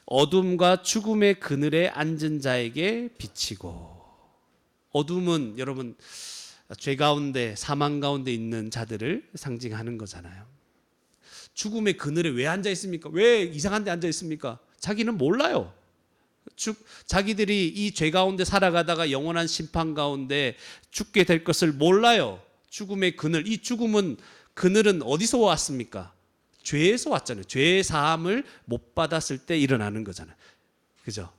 어둠과 죽음의 그늘에 앉은 자에게 비치고. 어둠은 여러분 죄 가운데 사망 가운데 있는 자들을 상징하는 거잖아요. 죽음의 그늘에 왜 앉아 있습니까? 왜 이상한 데 앉아 있습니까? 자기는 몰라요. 자기들이 이 죄 가운데 살아가다가 영원한 심판 가운데 죽게 될 것을 몰라요. 죽음의 그늘. 이 죽음은 그늘은 어디서 왔습니까? 죄에서 왔잖아요. 죄의 사함을 못 받았을 때 일어나는 거잖아요. 그죠?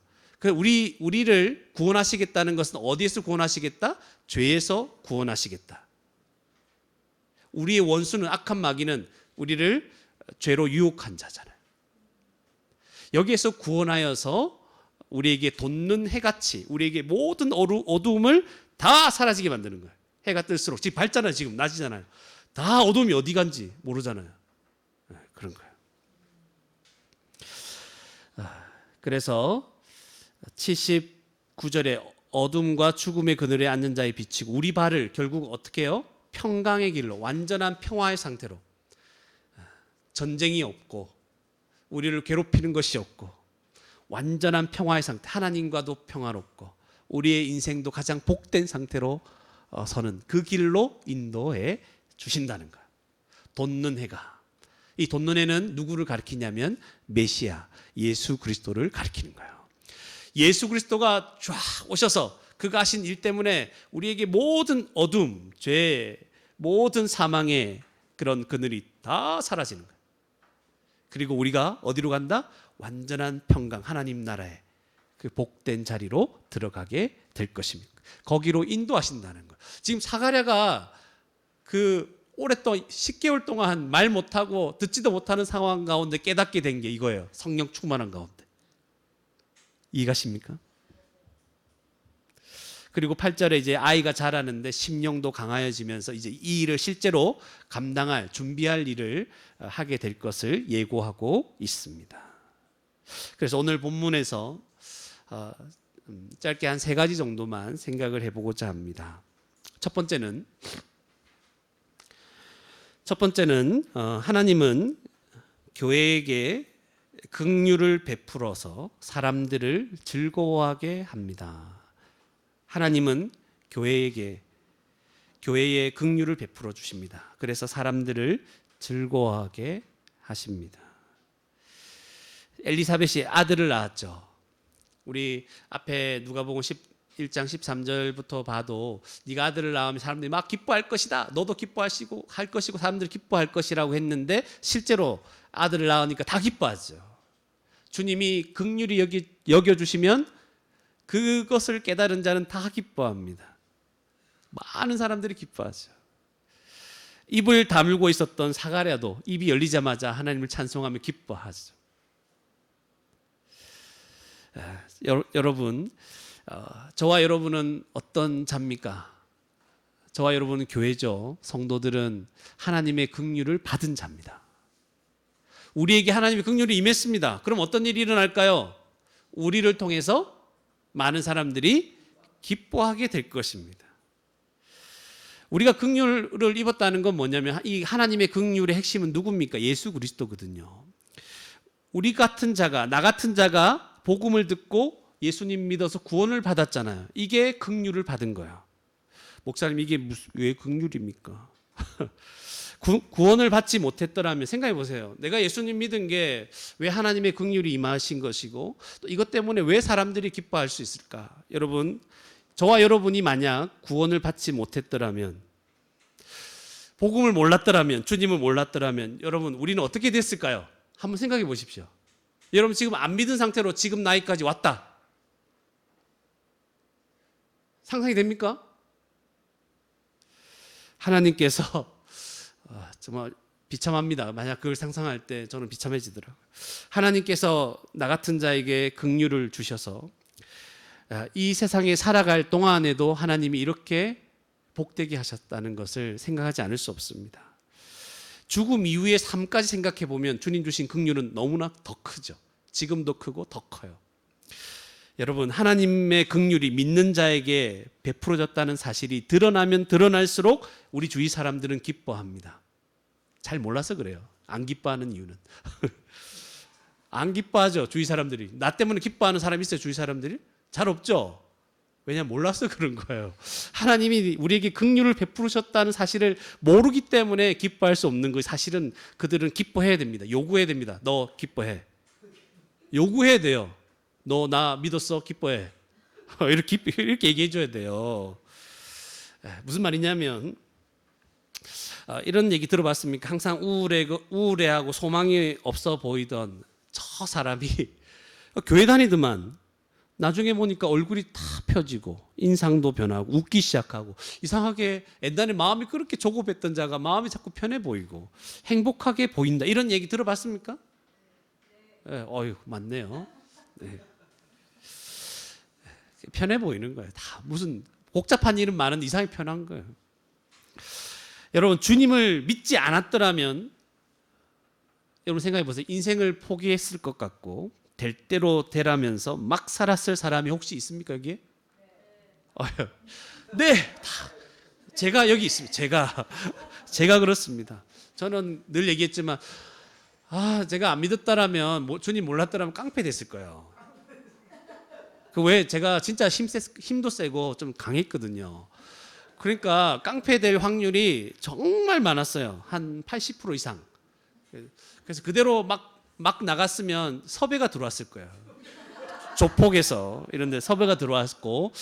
우리를 구원하시겠다는 것은 어디에서 구원하시겠다? 죄에서 구원하시겠다. 우리의 원수는 악한 마귀는 우리를 죄로 유혹한 자잖아요. 여기에서 구원하여서 우리에게 돋는 해같이 우리에게 모든 어두움을 다 사라지게 만드는 거예요. 해가 뜰수록 지금 밝잖아요. 지금 낮이잖아요. 다 어둠이 어디 간지 모르잖아요. 그런 거예요. 그래서 79절에 어둠과 죽음의 그늘에 앉는 자에 비치고 우리 발을 결국 어떻게 해요? 평강의 길로 완전한 평화의 상태로 전쟁이 없고 우리를 괴롭히는 것이 없고 완전한 평화의 상태 하나님과도 평화롭고 우리의 인생도 가장 복된 상태로 서는 그 길로 인도해 주신다는 거예요. 돋는 해가 이 돋는 해는 누구를 가리키냐면 메시아 예수 그리스도를 가리키는 거예요. 예수 그리스도가 쫙 오셔서 그가 하신 일 때문에 우리에게 모든 어둠, 죄, 모든 사망의 그런 그늘이 다 사라지는 거예요. 그리고 우리가 어디로 간다? 완전한 평강, 하나님 나라의 그 복된 자리로 들어가게 될 것입니다. 거기로 인도하신다는 거예요. 지금 사가랴가 그 오랫동안 10개월 동안 말 못하고 듣지도 못하는 상황 가운데 깨닫게 된 게 이거예요. 성령 충만한 가운데. 이해가십니까? 그리고 8절에 이제 아이가 자라는데 심령도 강하여지면서 이제 이 일을 실제로 감당할 준비할 일을 하게 될 것을 예고하고 있습니다. 그래서 오늘 본문에서 짧게 한 3가지 정도만 생각을 해보고자 합니다. 첫 번째는 하나님은 교회에게 긍휼을 베풀어서 사람들을 즐거워하게 합니다. 하나님은 교회에게 교회에 긍휼을 베풀어 주십니다. 그래서 사람들을 즐거워하게 하십니다. 엘리사벳이 아들을 낳았죠. 우리 앞에 누가복음 1장 13절부터 봐도 네가 아들을 낳으면 사람들이 막 기뻐할 것이다. 너도 기뻐하시고 할 것이고 사람들이 기뻐할 것이라고 했는데 실제로 아들을 낳으니까 다 기뻐하죠. 주님이 긍휼히 여겨주시면 그것을 깨달은 자는 다 기뻐합니다. 많은 사람들이 기뻐하죠. 입을 다물고 있었던 사가랴도 입이 열리자마자 하나님을 찬송하며 기뻐하죠. 여러분, 저와 여러분은 어떤 자입니까? 저와 여러분은 교회죠. 성도들은 하나님의 긍휼을 받은 자입니다. 우리에게 하나님의 긍휼이 임했습니다. 그럼 어떤 일이 일어날까요? 우리를 통해서 많은 사람들이 기뻐하게 될 것입니다. 우리가 긍휼을 입었다는 건 뭐냐면 이 하나님의 긍휼의 핵심은 누굽니까? 예수 그리스도거든요. 우리 같은 자가, 나 같은 자가 복음을 듣고 예수님 믿어서 구원을 받았잖아요. 이게 긍휼을 받은 거예요. 목사님 이게 왜 긍휼입니까? 구원을 받지 못했더라면 생각해 보세요. 내가 예수님 믿은 게 왜 하나님의 긍휼이 임하신 것이고 또 이것 때문에 왜 사람들이 기뻐할 수 있을까? 여러분, 저와 여러분이 만약 구원을 받지 못했더라면, 복음을 몰랐더라면, 주님을 몰랐더라면 여러분 우리는 어떻게 됐을까요? 한번 생각해 보십시오. 여러분 지금 안 믿은 상태로 지금 나이까지 왔다. 상상이 됩니까? 하나님께서 정말 비참합니다. 만약 그걸 상상할 때 저는 비참해지더라고요. 하나님께서 나 같은 자에게 긍휼을 주셔서 이 세상에 살아갈 동안에도 하나님이 이렇게 복되게 하셨다는 것을 생각하지 않을 수 없습니다. 죽음 이후의 삶까지 생각해 보면 주님 주신 긍휼은 너무나 더 크죠. 지금도 크고 더 커요. 여러분, 하나님의 긍휼이 믿는 자에게 베풀어졌다는 사실이 드러나면 드러날수록 우리 주위 사람들은 기뻐합니다. 잘 몰라서 그래요. 안 기뻐하는 이유는 안 기뻐하죠. 주위 사람들이. 나 때문에 기뻐하는 사람이 있어요? 주위 사람들이? 잘 없죠. 왜냐하면 몰라서 그런 거예요. 하나님이 우리에게 긍휼을 베푸셨다는 사실을 모르기 때문에 기뻐할 수 없는 거예요. 사실은 그들은 기뻐해야 됩니다. 요구해야 됩니다. 너 기뻐해. 요구해야 돼요. 너 나 믿었어? 기뻐해. 이렇게 얘기해 줘야 돼요. 무슨 말이냐면 이런 얘기 들어봤습니까? 항상 우울해하고 소망이 없어 보이던 저 사람이 교회 다니더만 나중에 보니까 얼굴이 다 펴지고 인상도 변하고 웃기 시작하고 이상하게 옛날에 마음이 그렇게 조급했던 자가 마음이 자꾸 편해 보이고 행복하게 보인다. 이런 얘기 들어봤습니까? 네, 맞네요. 네. 편해 보이는 거예요. 다 무슨 복잡한 일은 많은데 이상하게 편한 거예요. 여러분, 주님을 믿지 않았더라면 여러분 생각해 보세요. 인생을 포기했을 것 같고 될 대로 되라면서 막 살았을 사람이 혹시 있습니까 여기에? 네, 다 제가 여기 있습니다. 제가 그렇습니다. 저는 늘 얘기했지만 제가 안 믿었다라면 주님 몰랐더라면 깡패 됐을 거예요. 왜 제가 진짜 힘도 세고 좀 강했거든요. 그러니까 깡패 될 확률이 정말 많았어요. 한 80% 이상. 그래서 그대로 막 나갔으면 섭외가 들어왔을 거예요. 조폭에서 이런 데 섭외가 들어왔고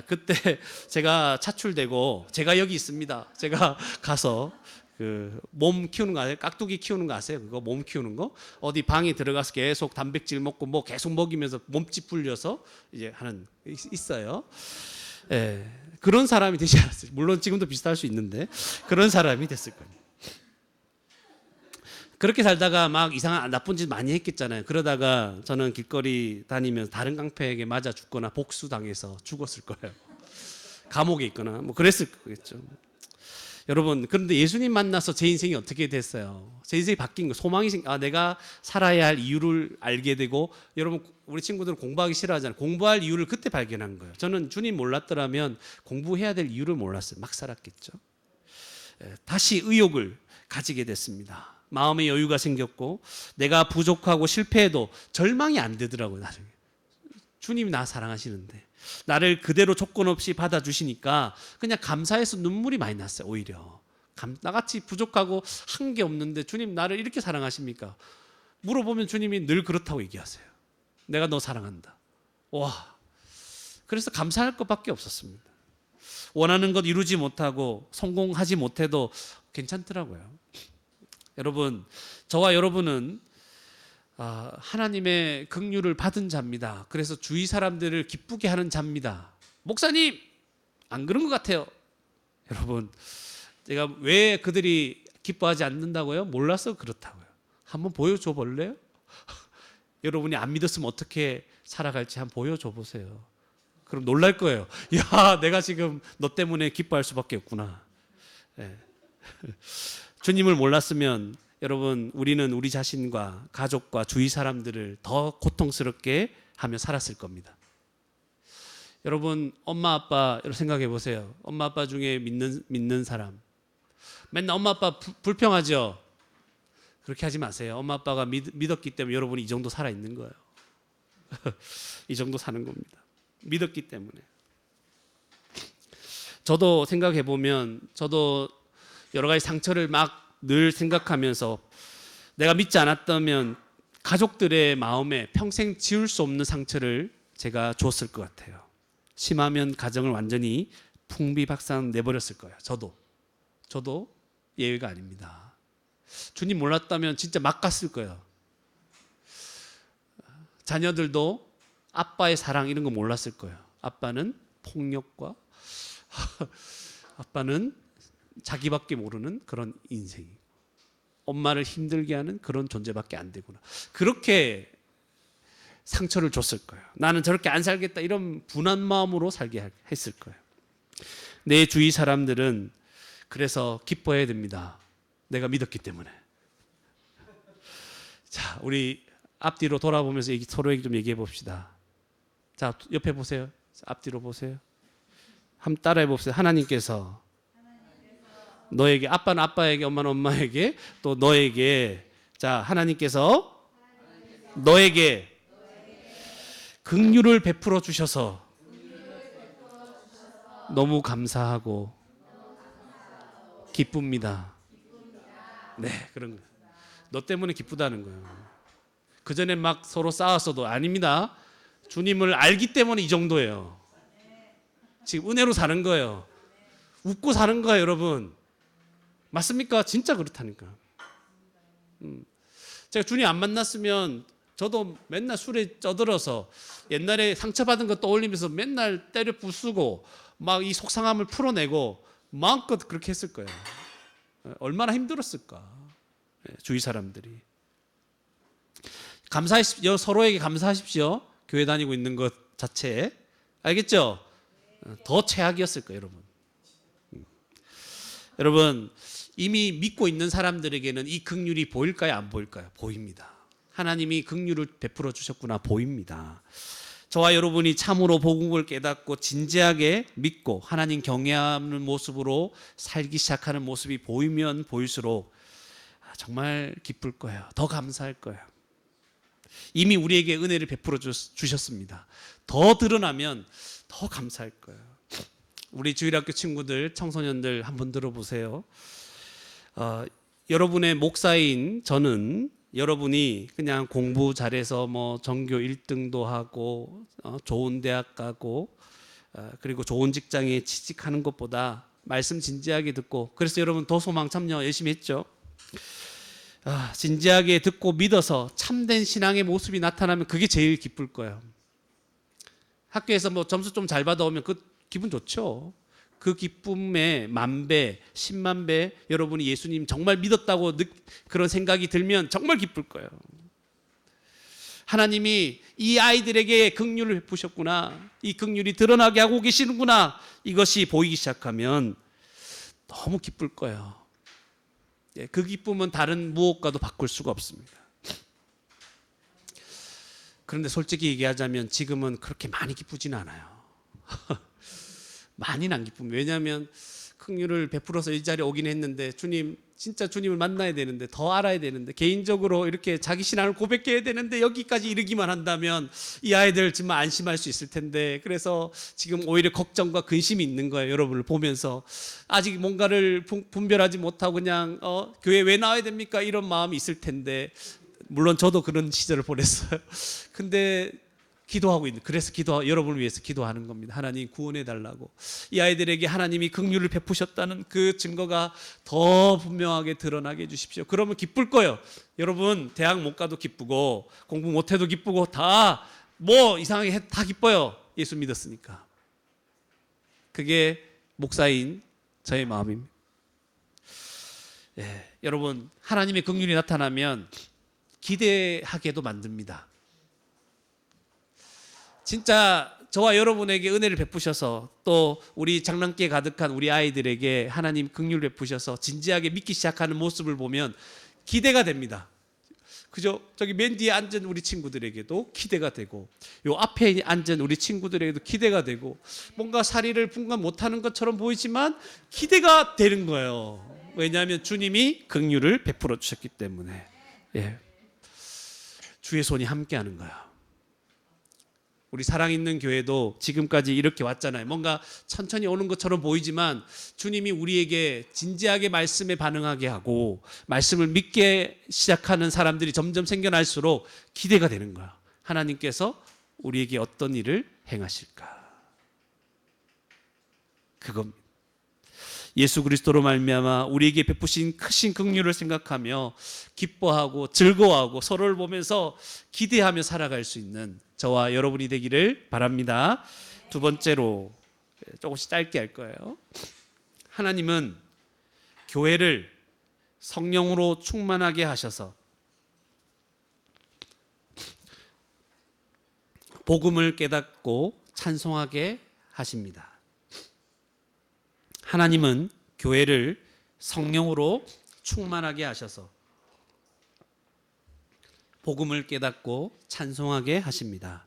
그때 제가 차출되고 제가 여기 있습니다. 제가 가서 그 몸 키우는 거 아세요? 깍두기 키우는 거 아세요? 그거 몸 키우는 거? 어디 방에 들어가서 계속 단백질 먹고 뭐 계속 먹이면서 몸집 불려서 이제 하는 있어요. 예, 그런 사람이 되지 않았어요. 물론 지금도 비슷할 수 있는데 그런 사람이 됐을 겁니다. 그렇게 살다가 막 이상한 나쁜 짓 많이 했겠잖아요. 그러다가 저는 길거리 다니면서 다른 깡패에게 맞아 죽거나 복수당해서 죽었을 거예요. 감옥에 있거나 뭐 그랬을 거겠죠. 여러분, 그런데 예수님 만나서 제 인생이 어떻게 됐어요? 제 인생이 바뀐 거, 소망이 내가 살아야 할 이유를 알게 되고, 여러분 우리 친구들은 공부하기 싫어하잖아요. 공부할 이유를 그때 발견한 거예요. 저는 주님 몰랐더라면 공부해야 될 이유를 몰랐어요. 막 살았겠죠. 다시 의욕을 가지게 됐습니다. 마음의 여유가 생겼고 내가 부족하고 실패해도 절망이 안 되더라고요. 나중에 주님이 나 사랑하시는데 나를 그대로 조건 없이 받아주시니까 그냥 감사해서 눈물이 많이 났어요. 오히려 나같이 부족하고 한 게 없는데 주님 나를 이렇게 사랑하십니까? 물어보면 주님이 늘 그렇다고 얘기하세요. 내가 너 사랑한다. 와, 그래서 감사할 것밖에 없었습니다. 원하는 것 이루지 못하고 성공하지 못해도 괜찮더라고요. 여러분, 저와 여러분은 하나님의 긍휼을 받은 자입니다. 그래서 주위 사람들을 기쁘게 하는 자입니다. 목사님, 안 그런 것 같아요. 여러분, 제가 왜 그들이 기뻐하지 않는다고요? 몰라서 그렇다고요. 한번 보여줘 볼래요? 여러분이 안 믿었으면 어떻게 살아갈지 한번 보여줘 보세요. 그럼 놀랄 거예요. 야, 내가 지금 너 때문에 기뻐할 수밖에 없구나. 네. 주님을 몰랐으면 여러분, 우리는 우리 자신과 가족과 주위 사람들을 더 고통스럽게 하며 살았을 겁니다. 여러분, 엄마 아빠 여러분 생각해 보세요. 엄마 아빠 중에 믿는 사람 맨날 엄마 아빠 불평하죠. 그렇게 하지 마세요. 엄마 아빠가 믿었기 때문에 여러분이 이 정도 살아 있는 거예요. 이 정도 사는 겁니다. 믿었기 때문에. 저도 생각해 보면 저도 여러 가지 상처를 막 늘 생각하면서 내가 믿지 않았다면 가족들의 마음에 평생 지울 수 없는 상처를 제가 줬을 것 같아요. 심하면 가정을 완전히 풍비박산 내버렸을 거예요. 저도 예외가 아닙니다. 주님 몰랐다면 진짜 막 갔을 거예요. 자녀들도 아빠의 사랑 이런 거 몰랐을 거예요. 아빠는 폭력과 아빠는 자기밖에 모르는 그런 인생이, 엄마를 힘들게 하는 그런 존재밖에 안 되구나. 그렇게 상처를 줬을 거예요. 나는 저렇게 안 살겠다 이런 분한 마음으로 살게 했을 거예요. 내 주위 사람들은 그래서 기뻐해야 됩니다. 내가 믿었기 때문에. 자, 우리 앞뒤로 돌아보면서 서로에게 좀 얘기해 봅시다. 자, 옆에 보세요. 앞뒤로 보세요. 한번 따라해 봅시다. 하나님께서 너에게, 아빠는 아빠에게, 엄마는 엄마에게, 또 너에게, 자, 하나님께서 너에게 긍휼을 베풀어 주셔서 너무 감사하고 기쁩니다. 네, 그런 거예요. 너 때문에 기쁘다는 거예요. 그 전에 막 서로 싸웠어도 아닙니다. 주님을 알기 때문에 이 정도예요. 지금 은혜로 사는 거예요. 웃고 사는 거예요, 여러분. 맞습니까? 진짜 그렇다니까. 제가 주님 안 만났으면 저도 맨날 술에 쩌들어서 옛날에 상처받은 거 떠올리면서 맨날 때려 부수고 막 이 속상함을 풀어내고 마음껏 그렇게 했을 거예요. 얼마나 힘들었을까. 주위 사람들이. 감사하십시오. 서로에게 감사하십시오. 교회 다니고 있는 것 자체에. 알겠죠? 더 최악이었을 거예요, 여러분. 여러분, 이미 믿고 있는 사람들에게는 이 긍휼이 보일까요? 안 보일까요? 보입니다. 하나님이 긍휼을 베풀어 주셨구나 보입니다. 저와 여러분이 참으로 복음을 깨닫고 진지하게 믿고 하나님 경외하는 모습으로 살기 시작하는 모습이 보이면 보일수록 정말 기쁠 거예요. 더 감사할 거예요. 이미 우리에게 은혜를 베풀어 주셨습니다. 더 드러나면 더 감사할 거예요. 우리 주일학교 친구들, 청소년들 한번 들어보세요. 여러분의 목사인 저는 여러분이 그냥 공부 잘해서 뭐 전교 1등도 하고 좋은 대학 가고 그리고 좋은 직장에 취직하는 것보다 말씀 진지하게 듣고, 그래서 여러분 더 소망 참여 열심히 했죠. 진지하게 듣고 믿어서 참된 신앙의 모습이 나타나면 그게 제일 기쁠 거예요. 학교에서 뭐 점수 좀 잘 받아오면 그 기분 좋죠. 그 기쁨의 만배, 10만 배 여러분이 예수님 정말 믿었다고 그런 생각이 들면 정말 기쁠 거예요. 하나님이 이 아이들에게 긍휼을 베푸셨구나, 이 긍휼이 드러나게 하고 계시는구나, 이것이 보이기 시작하면 너무 기쁠 거예요. 그 기쁨은 다른 무엇과도 바꿀 수가 없습니다. 그런데 솔직히 얘기하자면 지금은 그렇게 많이 기쁘지는 않아요. 많이는 안 기쁩니다. 왜냐하면 긍휼을 베풀어서 이 자리에 오긴 했는데 주님 진짜 주님을 만나야 되는데, 더 알아야 되는데, 개인적으로 이렇게 자기 신앙을 고백해야 되는데 여기까지 이르기만 한다면 이 아이들 정말 안심할 수 있을 텐데, 그래서 지금 오히려 걱정과 근심이 있는 거예요. 여러분을 보면서 아직 뭔가를 분별하지 못하고 그냥 교회 왜 나와야 됩니까? 이런 마음이 있을 텐데, 물론 저도 그런 시절을 보냈어요. 근데 기도하고 있는, 그래서 여러분을 위해서 기도하는 겁니다. 하나님 구원해 달라고. 이 아이들에게 하나님이 긍휼을 베푸셨다는 그 증거가 더 분명하게 드러나게 해주십시오. 그러면 기쁠 거예요. 여러분 대학 못 가도 기쁘고 공부 못 해도 기쁘고 다 뭐 이상하게 해도 다 기뻐요. 예수 믿었으니까. 그게 목사인 저의 마음입니다. 여러분 하나님의 긍휼이 나타나면 기대하게도 만듭니다. 진짜 저와 여러분에게 은혜를 베푸셔서 또 우리 장난기에 가득한 우리 아이들에게 하나님 긍휼을 베푸셔서 진지하게 믿기 시작하는 모습을 보면 기대가 됩니다. 그죠? 저기 맨 뒤에 앉은 우리 친구들에게도 기대가 되고, 요 앞에 앉은 우리 친구들에게도 기대가 되고, 뭔가 사리를 분간 못하는 것처럼 보이지만 기대가 되는 거예요. 왜냐하면 주님이 긍휼을 베풀어 주셨기 때문에. 주의 손이 함께하는 거야. 우리 사랑 있는 교회도 지금까지 이렇게 왔잖아요. 뭔가 천천히 오는 것처럼 보이지만 주님이 우리에게 진지하게 말씀에 반응하게 하고 말씀을 믿게 시작하는 사람들이 점점 생겨날수록 기대가 되는 거야. 하나님께서 우리에게 어떤 일을 행하실까? 그겁니다. 예수 그리스도로 말미암아 우리에게 베푸신 크신 긍휼을 생각하며 기뻐하고 즐거워하고 서로를 보면서 기대하며 살아갈 수 있는 저와 여러분이 되기를 바랍니다. 두 번째로, 조금씩 짧게 할 거예요. 하나님은 교회를 성령으로 충만하게 하셔서 복음을 깨닫고 찬송하게 하십니다. 하나님은 교회를 성령으로 충만하게 하셔서 복음을 깨닫고 찬송하게 하십니다.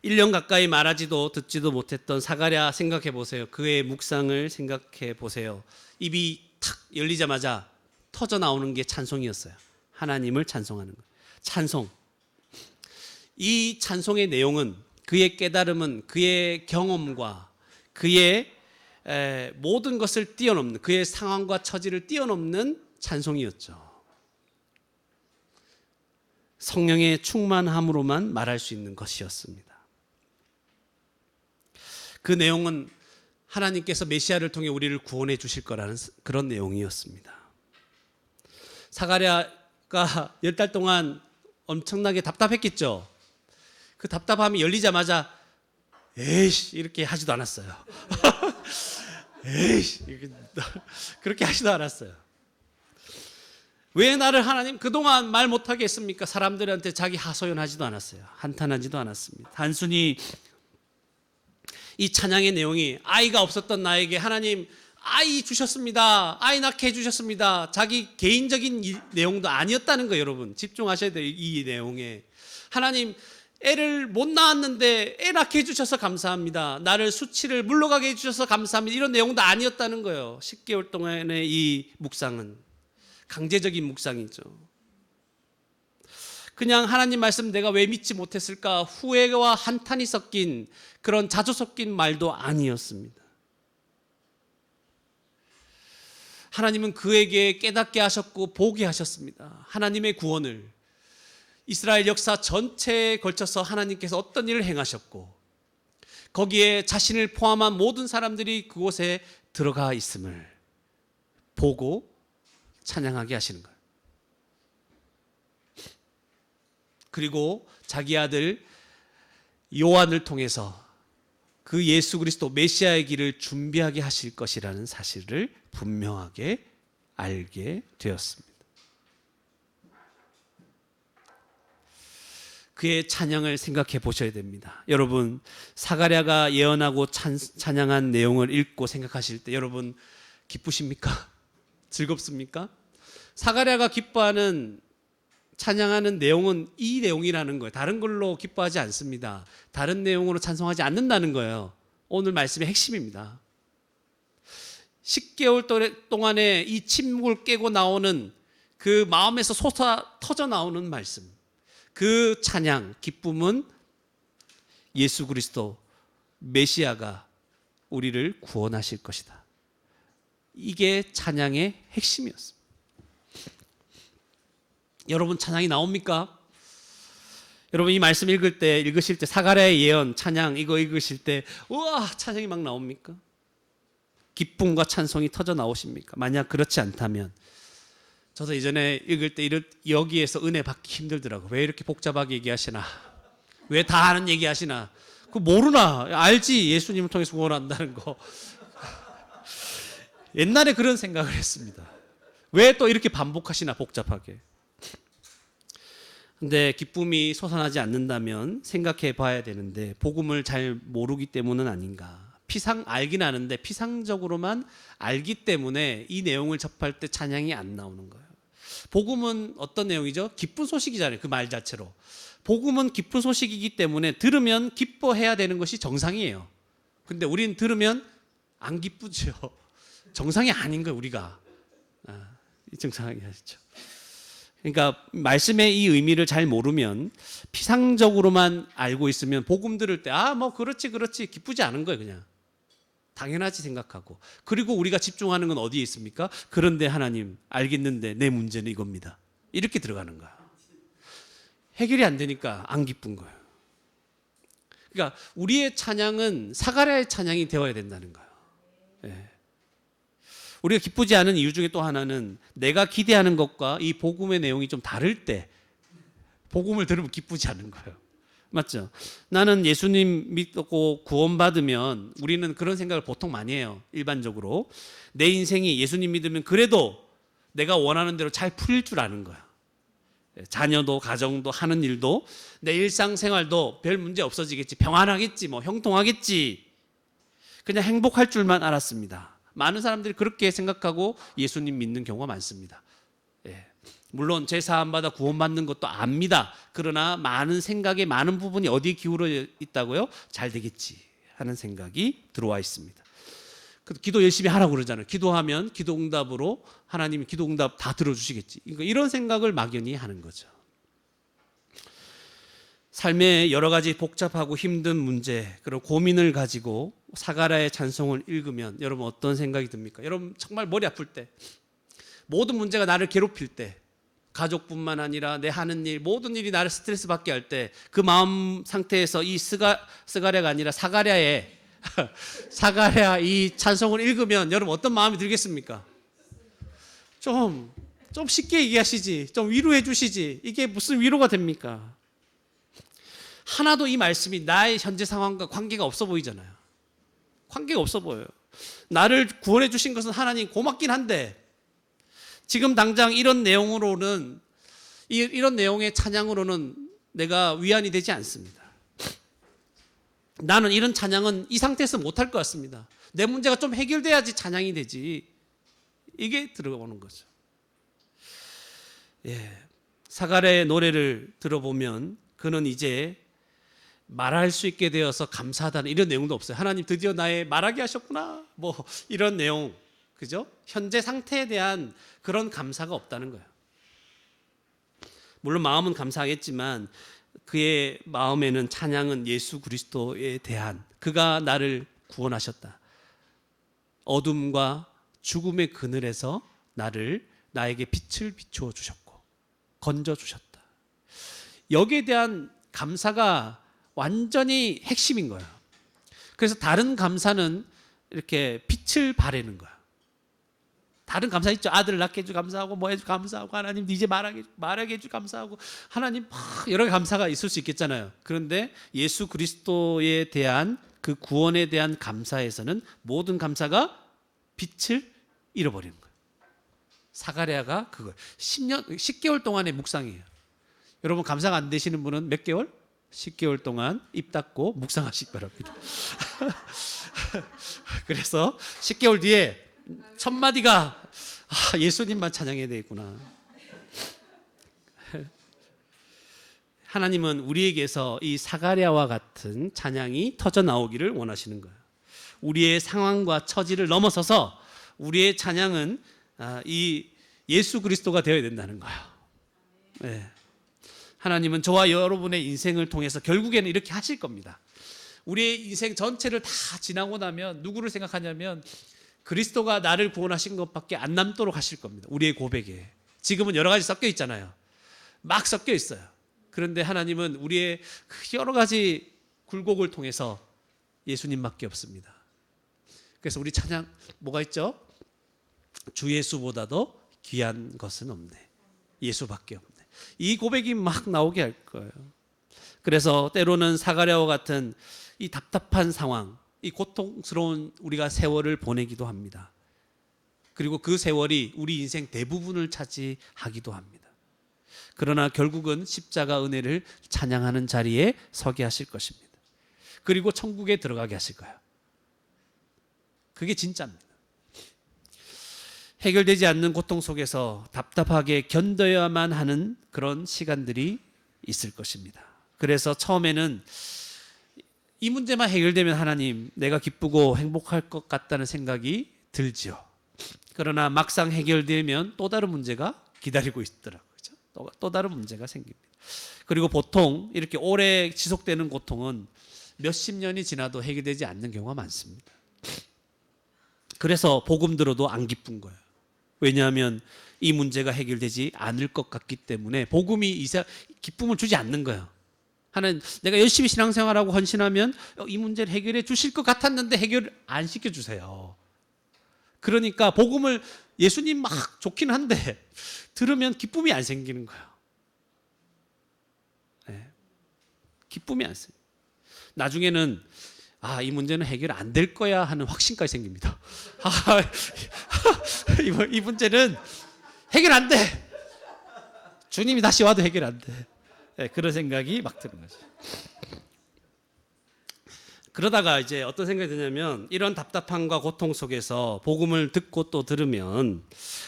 1년 가까이 말하지도 듣지도 못했던 사가랴 생각해 보세요. 그의 묵상을 생각해 보세요. 입이 탁 열리자마자 터져 나오는 게 찬송이었어요. 하나님을 찬송하는 것. 찬송. 이 찬송의 내용은, 그의 깨달음은 그의 경험과 그의 모든 것을 뛰어넘는, 그의 상황과 처지를 뛰어넘는 찬송이었죠. 성령의 충만함으로만 말할 수 있는 것이었습니다. 그 내용은 하나님께서 메시아를 통해 우리를 구원해 주실 거라는 그런 내용이었습니다. 사가랴가 10달 동안 엄청나게 답답했겠죠. 그 답답함이 열리자마자 에이씨 이렇게 하지도 않았어요. 에이씨 그렇게 하지도 않았어요. 왜 나를 하나님 그동안 말 못하게 했습니까? 사람들한테 자기 하소연하지도 않았어요. 한탄하지도 않았습니다. 단순히 이 찬양의 내용이 아이가 없었던 나에게 하나님 아이 주셨습니다. 아이 낳게 해주셨습니다. 자기 개인적인 내용도 아니었다는 거예요. 여러분 집중하셔야 돼요. 이 내용에 하나님 애를 못 낳았는데 애 낳게 해주셔서 감사합니다. 나를 수치를 물러가게 해주셔서 감사합니다. 이런 내용도 아니었다는 거예요. 10개월 동안의 이 묵상은 강제적인 묵상이죠. 그냥 하나님 말씀 내가 왜 믿지 못했을까 후회와 한탄이 섞인 그런 자조 섞인 말도 아니었습니다. 하나님은 그에게 깨닫게 하셨고 보게 하셨습니다. 하나님의 구원을 이스라엘 역사 전체에 걸쳐서 하나님께서 어떤 일을 행하셨고 거기에 자신을 포함한 모든 사람들이 그곳에 들어가 있음을 보고 찬양하게 하시는 거예요. 그리고 자기 아들 요한을 통해서 그 예수 그리스도 메시아의 길을 준비하게 하실 것이라는 사실을 분명하게 알게 되었습니다. 그의 찬양을 생각해 보셔야 됩니다. 여러분 사가랴가 예언하고 찬양한 내용을 읽고 생각하실 때 여러분 기쁘십니까? 즐겁습니까? 사가랴가 기뻐하는 찬양하는 내용은 이 내용이라는 거예요. 다른 걸로 기뻐하지 않습니다. 다른 내용으로 찬송하지 않는다는 거예요. 오늘 말씀의 핵심입니다. 10개월 동안에 이 침묵을 깨고 나오는 그 마음에서 솟아 터져 나오는 말씀, 그 찬양, 기쁨은 예수 그리스도 메시아가 우리를 구원하실 것이다. 이게 찬양의 핵심이었습니다. 여러분, 찬양이 나옵니까? 여러분, 이 말씀 읽으실 때 사가랴의 예언, 찬양 이거 읽으실 때 우와, 찬양이 막 나옵니까? 기쁨과 찬송이 터져 나오십니까? 만약 그렇지 않다면, 저도 예전에 읽을 때 여기에서 은혜 받기 힘들더라고요. 왜 이렇게 복잡하게 얘기하시나? 왜 다 아는 얘기하시나? 그거 모르나? 알지, 예수님을 통해서 구원한다는 거. 옛날에 그런 생각을 했습니다. 왜 또 이렇게 반복하시나, 복잡하게. 근데 기쁨이 솟아나지 않는다면 생각해 봐야 되는데, 복음을 잘 모르기 때문은 아닌가. 알긴 아는데 피상적으로만 알기 때문에 이 내용을 접할 때 찬양이 안 나오는 거예요. 복음은 어떤 내용이죠? 기쁜 소식이잖아요. 그 말 자체로. 복음은 기쁜 소식이기 때문에 들으면 기뻐해야 되는 것이 정상이에요. 근데 우리는 들으면 안 기쁘죠. 정상이 아닌 거예요, 우리가. 정상이 아니죠. 그러니까 말씀의 이 의미를 잘 모르면, 피상적으로만 알고 있으면 복음 들을 때 뭐 그렇지 기쁘지 않은 거예요. 그냥 당연하지 생각하고. 그리고 우리가 집중하는 건 어디에 있습니까? 그런데 하나님 알겠는데 내 문제는 이겁니다. 이렇게 들어가는 거야. 해결이 안 되니까 안 기쁜 거예요. 그러니까 우리의 찬양은 사가랴의 찬양이 되어야 된다는 거예요. 예. 우리가 기쁘지 않은 이유 중에 또 하나는, 내가 기대하는 것과 이 복음의 내용이 좀 다를 때 복음을 들으면 기쁘지 않은 거예요. 맞죠? 나는 예수님 믿고 구원받으면, 우리는 그런 생각을 보통 많이 해요. 일반적으로 내 인생이 예수님 믿으면 그래도 내가 원하는 대로 잘 풀릴 줄 아는 거야. 자녀도 가정도 하는 일도 내 일상생활도 별 문제 없어지겠지, 평안하겠지, 뭐 형통하겠지, 그냥 행복할 줄만 알았습니다. 많은 사람들이 그렇게 생각하고 예수님 믿는 경우가 많습니다. 예. 물론 제사함 받아 구원받는 것도 압니다. 그러나 많은 생각의 많은 부분이 어디에 기울어 있다고요? 잘 되겠지 하는 생각이 들어와 있습니다. 기도 열심히 하라고 그러잖아요. 기도하면 기도응답으로 하나님이 기도응답 다 들어주시겠지. 이런 생각을 막연히 하는 거죠. 삶의 여러 가지 복잡하고 힘든 문제, 그리고 고민을 가지고 사가랴의 찬송을 읽으면 여러분 어떤 생각이 듭니까? 여러분 정말 머리 아플 때, 모든 문제가 나를 괴롭힐 때, 가족뿐만 아니라 내 하는 일, 모든 일이 나를 스트레스 받게 할 때, 그 마음 상태에서 이 스가랴가 아니라 사가랴의 사가랴 이 찬송을 읽으면 여러분 어떤 마음이 들겠습니까? 좀 쉽게 얘기하시지, 좀 위로해 주시지. 이게 무슨 위로가 됩니까? 하나도 이 말씀이 나의 현재 상황과 관계가 없어 보이잖아요. 관계가 없어 보여요. 나를 구원해 주신 것은 하나님 고맙긴 한데, 지금 당장 이런 내용으로는, 이런 내용의 찬양으로는 내가 위안이 되지 않습니다. 나는 이런 찬양은 이 상태에서 못할 것 같습니다. 내 문제가 좀 해결돼야지 찬양이 되지. 이게 들어오는 거죠. 예. 사가랴의 노래를 들어보면 그는 이제 말할 수 있게 되어서 감사하다는 이런 내용도 없어요. 하나님 드디어 나의 말하게 하셨구나, 뭐 이런 내용, 그죠? 현재 상태에 대한 그런 감사가 없다는 거예요. 물론 마음은 감사하겠지만 그의 마음에는 찬양은 예수 그리스도에 대한, 그가 나를 구원하셨다, 어둠과 죽음의 그늘에서 나에게 빛을 비추어 주셨고 건져 주셨다. 여기에 대한 감사가 완전히 핵심인 거예요. 그래서 다른 감사는 이렇게 빛을 바라는 거야. 다른 감사 있죠. 아들 낳게 해주 감사하고, 뭐 해주 감사하고, 하나님 이제 말하게 해주 감사하고, 하나님 여러 가지 감사가 있을 수 있겠잖아요. 그런데 예수 그리스도에 대한 그 구원에 대한 감사에서는 모든 감사가 빛을 잃어버리는 거예요. 사가랴가 그걸 10개월 동안의 묵상이에요. 여러분 감사가 안 되시는 분은 몇 개월? 10개월 동안 입 닫고 묵상하시기 바랍니다. 그래서 10개월 뒤에 첫 마디가 예수님만 찬양해야 되겠구나. 하나님은 우리에게서 이 사가랴와 같은 찬양이 터져 나오기를 원하시는 거예요. 우리의 상황과 처지를 넘어서서 우리의 찬양은 이 예수 그리스도가 되어야 된다는 거예요. 네. 하나님은 저와 여러분의 인생을 통해서 결국에는 이렇게 하실 겁니다. 우리의 인생 전체를 다 지나고 나면 누구를 생각하냐면 그리스도가 나를 구원하신 것밖에 안 남도록 하실 겁니다. 우리의 고백에. 지금은 여러 가지 섞여 있잖아요. 막 섞여 있어요. 그런데 하나님은 우리의 여러 가지 굴곡을 통해서 예수님밖에 없습니다. 그래서 우리 찬양 뭐가 있죠? 주 예수보다도 귀한 것은 없네. 예수밖에 없네. 이 고백이 막 나오게 할 거예요. 그래서 때로는 사가랴와 같은 이 답답한 상황, 이 고통스러운 우리가 세월을 보내기도 합니다. 그리고 그 세월이 우리 인생 대부분을 차지하기도 합니다. 그러나 결국은 십자가 은혜를 찬양하는 자리에 서게 하실 것입니다. 그리고 천국에 들어가게 하실 거예요. 그게 진짜입니다. 해결되지 않는 고통 속에서 답답하게 견뎌야만 하는 그런 시간들이 있을 것입니다. 그래서 처음에는 이 문제만 해결되면 하나님 내가 기쁘고 행복할 것 같다는 생각이 들지요. 그러나 막상 해결되면 또 다른 문제가 기다리고 있더라고요. 또 다른 문제가 생깁니다. 그리고 보통 이렇게 오래 지속되는 고통은 몇십 년이 지나도 해결되지 않는 경우가 많습니다. 그래서 복음 들어도 안 기쁜 거예요. 왜냐하면 이 문제가 해결되지 않을 것 같기 때문에 복음이 기쁨을 주지 않는 거예요. 하나님, 내가 열심히 신앙생활하고 헌신하면 이 문제를 해결해 주실 것 같았는데 해결 안 시켜주세요. 그러니까 복음을 예수님 막 좋긴 한데 들으면 기쁨이 안 생기는 거예요. 네. 기쁨이 안 생겨요. 나중에는 이 문제는 해결 안 될 거야 하는 확신까지 생깁니다. 이 문제는 해결 안 돼. 주님이 다시 와도 해결 안 돼. 네, 그런 생각이 막 드는 거죠. 그러다가 이제 어떤 생각이 드냐면 이런 답답함과 고통 속에서 복음을 듣고 또 들으면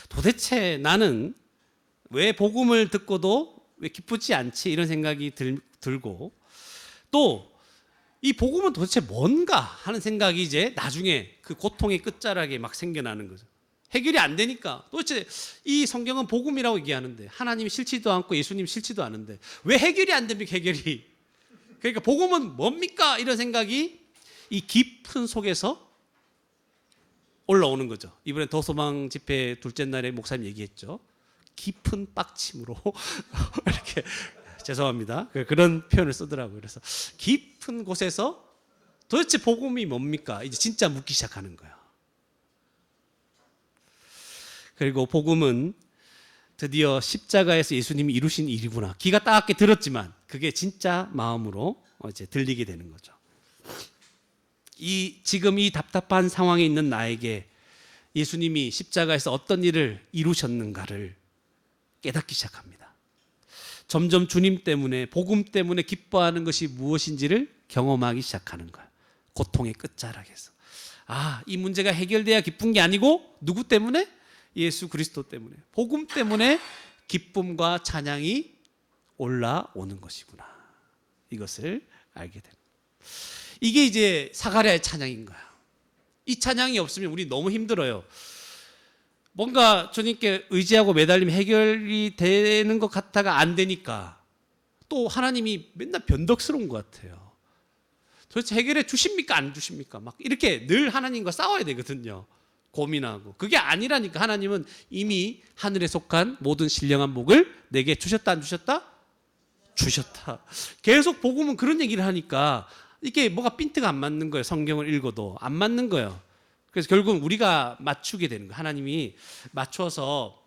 도대체 나는 왜 복음을 듣고도 왜 기쁘지 않지? 이런 생각이 들고 또 이 복음은 도대체 뭔가 하는 생각이 이제 나중에 그 고통의 끝자락에 막 생겨나는 거죠. 해결이 안 되니까 도대체 이 성경은 복음이라고 얘기하는데 하나님이 싫지도 않고 예수님 싫지도 않은데 왜 해결이 안 됩니까? 해결이. 그러니까 복음은 뭡니까? 이런 생각이 이 깊은 속에서 올라오는 거죠. 이번에 더소망 집회 둘째 날에 목사님 얘기했죠. 깊은 빡침으로 이렇게 죄송합니다. 그런 표현을 쓰더라고요. 그래서 깊은 곳에서 도대체 복음이 뭡니까? 이제 진짜 묻기 시작하는 거예요. 그리고 복음은 드디어 십자가에서 예수님이 이루신 일이구나. 귀가 따갑게 들었지만 그게 진짜 마음으로 이제 들리게 되는 거죠. 지금 이 답답한 상황에 있는 나에게 예수님이 십자가에서 어떤 일을 이루셨는가를 깨닫기 시작합니다. 점점 주님 때문에 복음 때문에 기뻐하는 것이 무엇인지를 경험하기 시작하는 거예요. 고통의 끝자락에서. 이 문제가 해결돼야 기쁜 게 아니고 누구 때문에? 예수 그리스도 때문에. 복음 때문에 기쁨과 찬양이 올라오는 것이구나. 이것을 알게 됩니다. 이게 이제 사가랴의 찬양인 거야. 이 찬양이 없으면 우리 너무 힘들어요. 뭔가 주님께 의지하고 매달리면 해결이 되는 것 같다가 안 되니까 또 하나님이 맨날 변덕스러운 것 같아요. 도대체 해결해 주십니까? 안 주십니까? 막 이렇게 늘 하나님과 싸워야 되거든요. 고민하고. 그게 아니라니까. 하나님은 이미 하늘에 속한 모든 신령한 복을 내게 주셨다 안 주셨다? 주셨다. 계속 복음은 그런 얘기를 하니까 이게 뭐가 핀트가 안 맞는 거예요. 성경을 읽어도 안 맞는 거예요. 그래서 결국은 우리가 맞추게 되는 거예요. 하나님이 맞춰서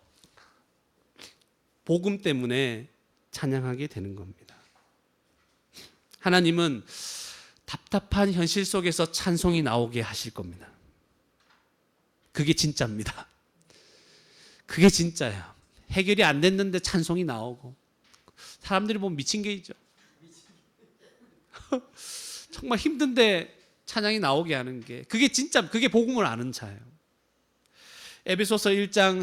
복음 때문에 찬양하게 되는 겁니다. 하나님은 답답한 현실 속에서 찬송이 나오게 하실 겁니다. 그게 진짜입니다. 그게 진짜예요. 해결이 안 됐는데 찬송이 나오고 사람들이 보면 미친 게이죠. 정말 힘든데 찬양이 나오게 하는 게 그게 진짜 그게 복음을 아는 자예요. 에베소서 1장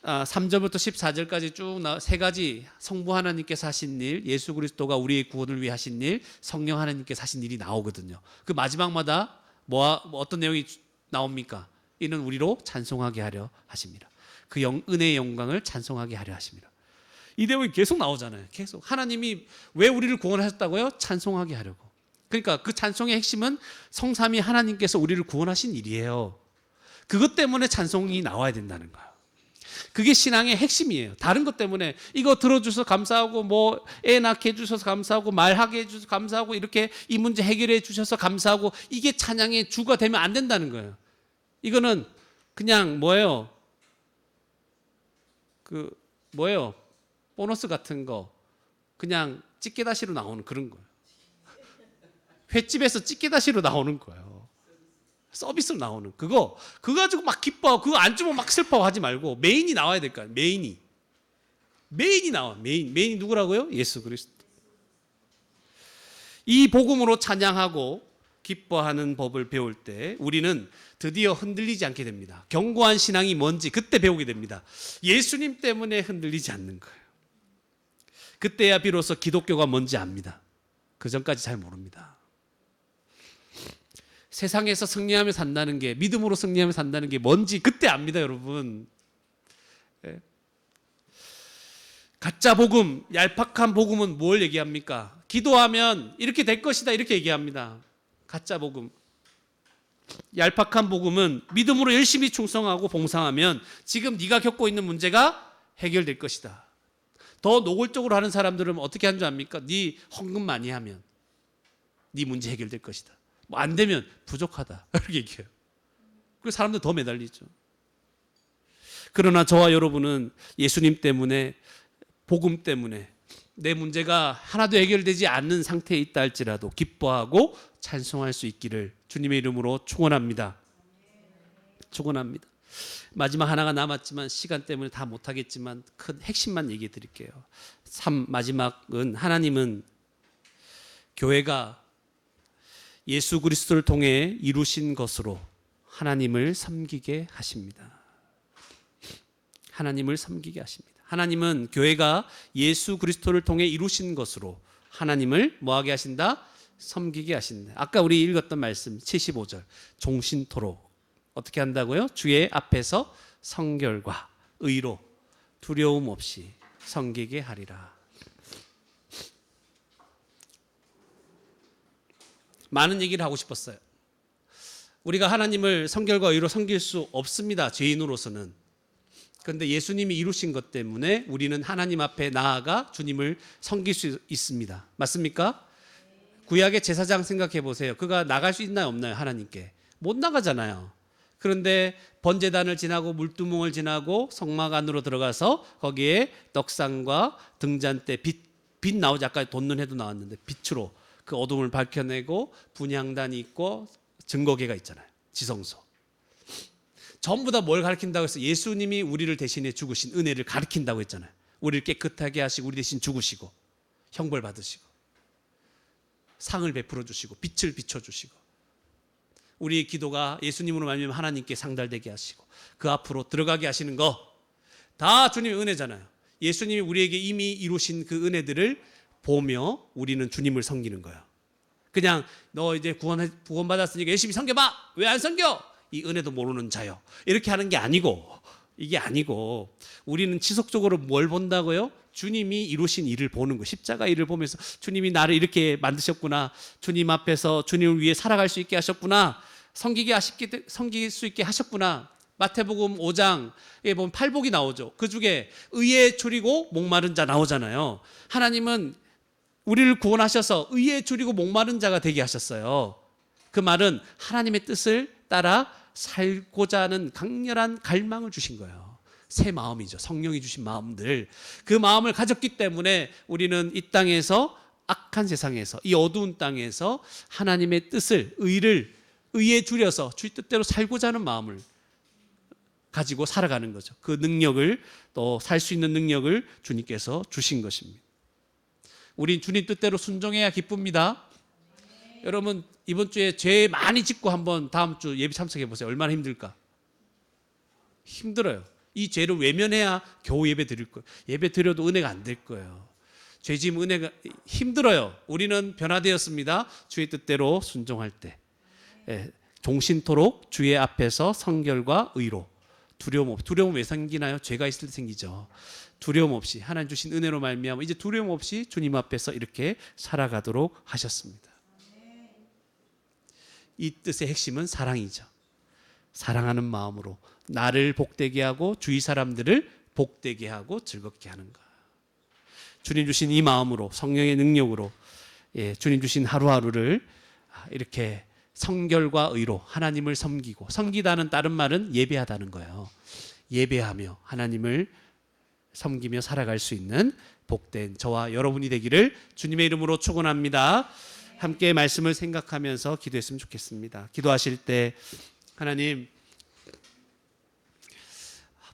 3절부터 14절까지 쭉 세 가지 성부 하나님께서 하신 일, 예수 그리스도가 우리의 구원을 위해 하신 일, 성령 하나님께서 하신 일이 나오거든요. 그 마지막마다 어떤 내용이 나옵니까? 이는 우리로 찬송하게 하려 하십니다. 그 은혜의 영광을 찬송하게 하려 하십니다. 이 내용이 계속 나오잖아요. 계속 하나님이 왜 우리를 구원하셨다고요? 찬송하게 하려고. 그러니까 그 찬송의 핵심은 성삼위 하나님께서 우리를 구원하신 일이에요. 그것 때문에 찬송이 나와야 된다는 거예요. 그게 신앙의 핵심이에요. 다른 것 때문에 이거 들어주셔서 감사하고 뭐 애 낳게 해주셔서 감사하고 말하게 해주셔서 감사하고 이렇게 이 문제 해결해 주셔서 감사하고 이게 찬양의 주가 되면 안 된다는 거예요. 이거는 그냥 뭐예요? 보너스 같은 거 그냥 찌개다시로 나오는 그런 거예요. 횟집에서 찌개다시로 나오는 거예요. 서비스로 나오는 그거 가지고 막 기뻐하고 그거 안 주면 막 슬퍼하지 말고 메인이 나와야 될 거 아니에요. 메인이 나와. 메인이 누구라고요? 예수 그리스도. 이 복음으로 찬양하고 기뻐하는 법을 배울 때 우리는 드디어 흔들리지 않게 됩니다. 견고한 신앙이 뭔지 그때 배우게 됩니다. 예수님 때문에 흔들리지 않는 거예요. 그때야 비로소 기독교가 뭔지 압니다. 그 전까지 잘 모릅니다. 세상에서 승리하며 산다는 게, 믿음으로 승리하며 산다는 게 뭔지 그때 압니다, 여러분. 가짜 복음, 얄팍한 복음은 뭘 얘기합니까? 기도하면 이렇게 될 것이다 이렇게 얘기합니다. 가짜 복음. 얄팍한 복음은 믿음으로 열심히 충성하고 봉사하면 지금 네가 겪고 있는 문제가 해결될 것이다. 더 노골적으로 하는 사람들은 어떻게 하는 줄 압니까? 네 헌금 많이 하면 네 문제 해결될 것이다. 뭐 안 되면 부족하다 이렇게 얘기해요. 그래서 사람들 더 매달리죠. 그러나 저와 여러분은 예수님 때문에, 복음 때문에 내 문제가 하나도 해결되지 않는 상태에 있다 할지라도 기뻐하고 찬송할 수 있기를 주님의 이름으로 축원합니다. 축원합니다. 마지막 하나가 남았지만 시간 때문에 다 못하겠지만 큰 핵심만 얘기해 드릴게요. 마지막은 하나님은 교회가 예수 그리스도를 통해 이루신 것으로 하나님을 섬기게 하십니다. 하나님을 섬기게 하십니다. 하나님은 교회가 예수 그리스도를 통해 이루신 것으로 하나님을 뭐하게 하신다? 섬기게 하신다. 아까 우리 읽었던 말씀 75절 종신토록 어떻게 한다고요? 주의 앞에서 성결과 의로 두려움 없이 섬기게 하리라. 많은 얘기를 하고 싶었어요. 우리가 하나님을 성결과 의로 섬길 수 없습니다. 죄인으로서는. 그런데 예수님이 이루신 것 때문에 우리는 하나님 앞에 나아가 주님을 섬길 수 있습니다. 맞습니까? 구약의 제사장 생각해 보세요. 그가 나갈 수 있나요 없나요? 하나님께. 못 나가잖아요. 그런데 번제단을 지나고 물두멍을 지나고 성막 안으로 들어가서 거기에 떡상과 등잔대 빛 나오지. 아까 돋는 해도 나왔는데 빛으로 그 어둠을 밝혀내고 분향단이 있고 증거계가 있잖아요. 지성소. 전부 다 뭘 가르친다고 해서 예수님이 우리를 대신해 죽으신 은혜를 가르친다고 했잖아요. 우리를 깨끗하게 하시고 우리 대신 죽으시고 형벌 받으시고 상을 베풀어 주시고 빛을 비춰 주시고 우리의 기도가 예수님으로 말미암아 하나님께 상달되게 하시고 그 앞으로 들어가게 하시는 거 다 주님의 은혜잖아요. 예수님이 우리에게 이미 이루신 그 은혜들을 보며 우리는 주님을 섬기는 거예요. 그냥 너 이제 구원받았으니까 열심히 섬겨봐. 왜 안 섬겨? 이 은혜도 모르는 자요. 이렇게 하는 게 아니고, 이게 아니고 우리는 지속적으로 뭘 본다고요? 주님이 이루신 일을 보는 거. 십자가 일을 보면서 주님이 나를 이렇게 만드셨구나. 주님 앞에서 주님을 위해 살아갈 수 있게 하셨구나. 섬길 수 있게 하셨구나. 마태복음 5장에 보면 팔복이 나오죠. 그 중에 의에 줄이고 목마른 자 나오잖아요. 하나님은 우리를 구원하셔서 의에 줄이고 목마른 자가 되게 하셨어요. 그 말은 하나님의 뜻을 따라 살고자 하는 강렬한 갈망을 주신 거예요. 새 마음이죠. 성령이 주신 마음들. 그 마음을 가졌기 때문에 우리는 이 땅에서 악한 세상에서 이 어두운 땅에서 하나님의 뜻을 의에 줄여서 주의 뜻대로 살고자 하는 마음을 가지고 살아가는 거죠. 그 능력을 또 살 수 있는 능력을 주님께서 주신 것입니다. 우린 주님 뜻대로 순종해야 기쁩니다. 여러분 이번 주에 죄 많이 짓고 한번 다음 주 예배 참석해 보세요. 얼마나 힘들까? 힘들어요. 이 죄를 외면해야 겨우 예배 드릴 거예요. 예배 드려도 은혜가 안 될 거예요. 죄 지으면 은혜가 힘들어요. 우리는 변화되었습니다. 주의 뜻대로 순종할 때. 종신토록 주의 앞에서 성결과 의로 두려움 없이. 두려움 왜 생기나요? 죄가 있을 때 생기죠. 두려움 없이 하나님 주신 은혜로 말미암아 이제 두려움 없이 주님 앞에서 이렇게 살아가도록 하셨습니다. 이 뜻의 핵심은 사랑이죠. 사랑하는 마음으로 나를 복되게 하고 주위 사람들을 복되게 하고 즐겁게 하는 것. 주님 주신 이 마음으로 성령의 능력으로 주님 주신 하루하루를 이렇게 성결과 의로 하나님을 섬기고, 섬기다는 다른 말은 예배하다는 거예요. 예배하며 하나님을 섬기며 살아갈 수 있는 복된 저와 여러분이 되기를 주님의 이름으로 축원합니다. 함께 말씀을 생각하면서 기도했으면 좋겠습니다. 기도하실 때 하나님,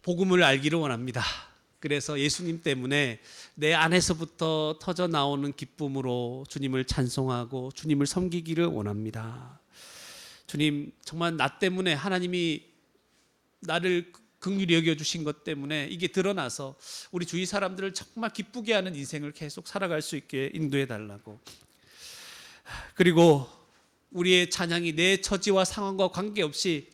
복음을 알기를 원합니다. 그래서 예수님 때문에 내 안에서부터 터져 나오는 기쁨으로 주님을 찬송하고 주님을 섬기기를 원합니다. 주님, 정말 나 때문에 하나님이 나를 긍휼히 여겨주신 것 때문에 이게 드러나서 우리 주위 사람들을 정말 기쁘게 하는 인생을 계속 살아갈 수 있게 인도해 달라고. 그리고 우리의 찬양이 내 처지와 상황과 관계없이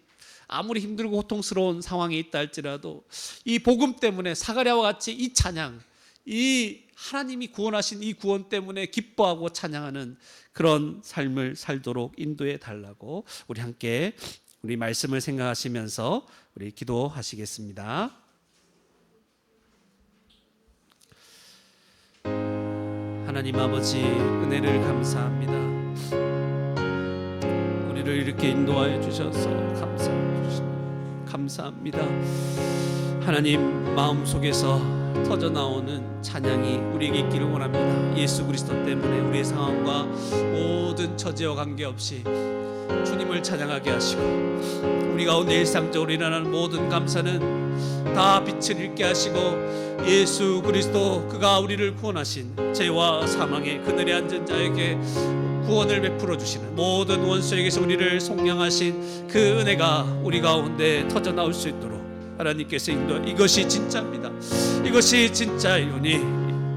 아무리 힘들고 고통스러운 상황에 있다 할지라도 이 복음 때문에 사가랴와 같이 이 찬양, 이 하나님이 구원하신 이 구원 때문에 기뻐하고 찬양하는 그런 삶을 살도록 인도해 달라고 우리 함께 우리 말씀을 생각하시면서 우리 기도하시겠습니다. 하나님 아버지, 은혜를 감사합니다. 우리를 이렇게 인도하여 주셔서 감사합니다. 하나님, 마음속에서 터져 나오는 찬양이 우리에게 있기를 원합니다. 예수 그리스도 때문에 우리의 상황과 모든 처지와 관계없이 주님을 찬양하게 하시고, 우리 가운데 일상적으로 일어나는 모든 감사는 다 빛을 잃게 하시고, 예수 그리스도 그가 우리를 구원하신 죄와 사망의 그늘에 앉은 자에게 구원을 베풀어 주시는 모든 원수에게서 우리를 속량하신 그 은혜가 우리 가운데 터져 나올 수 있도록 하나님께서 인도. 이것이 진짜입니다. 이것이 진짜이오니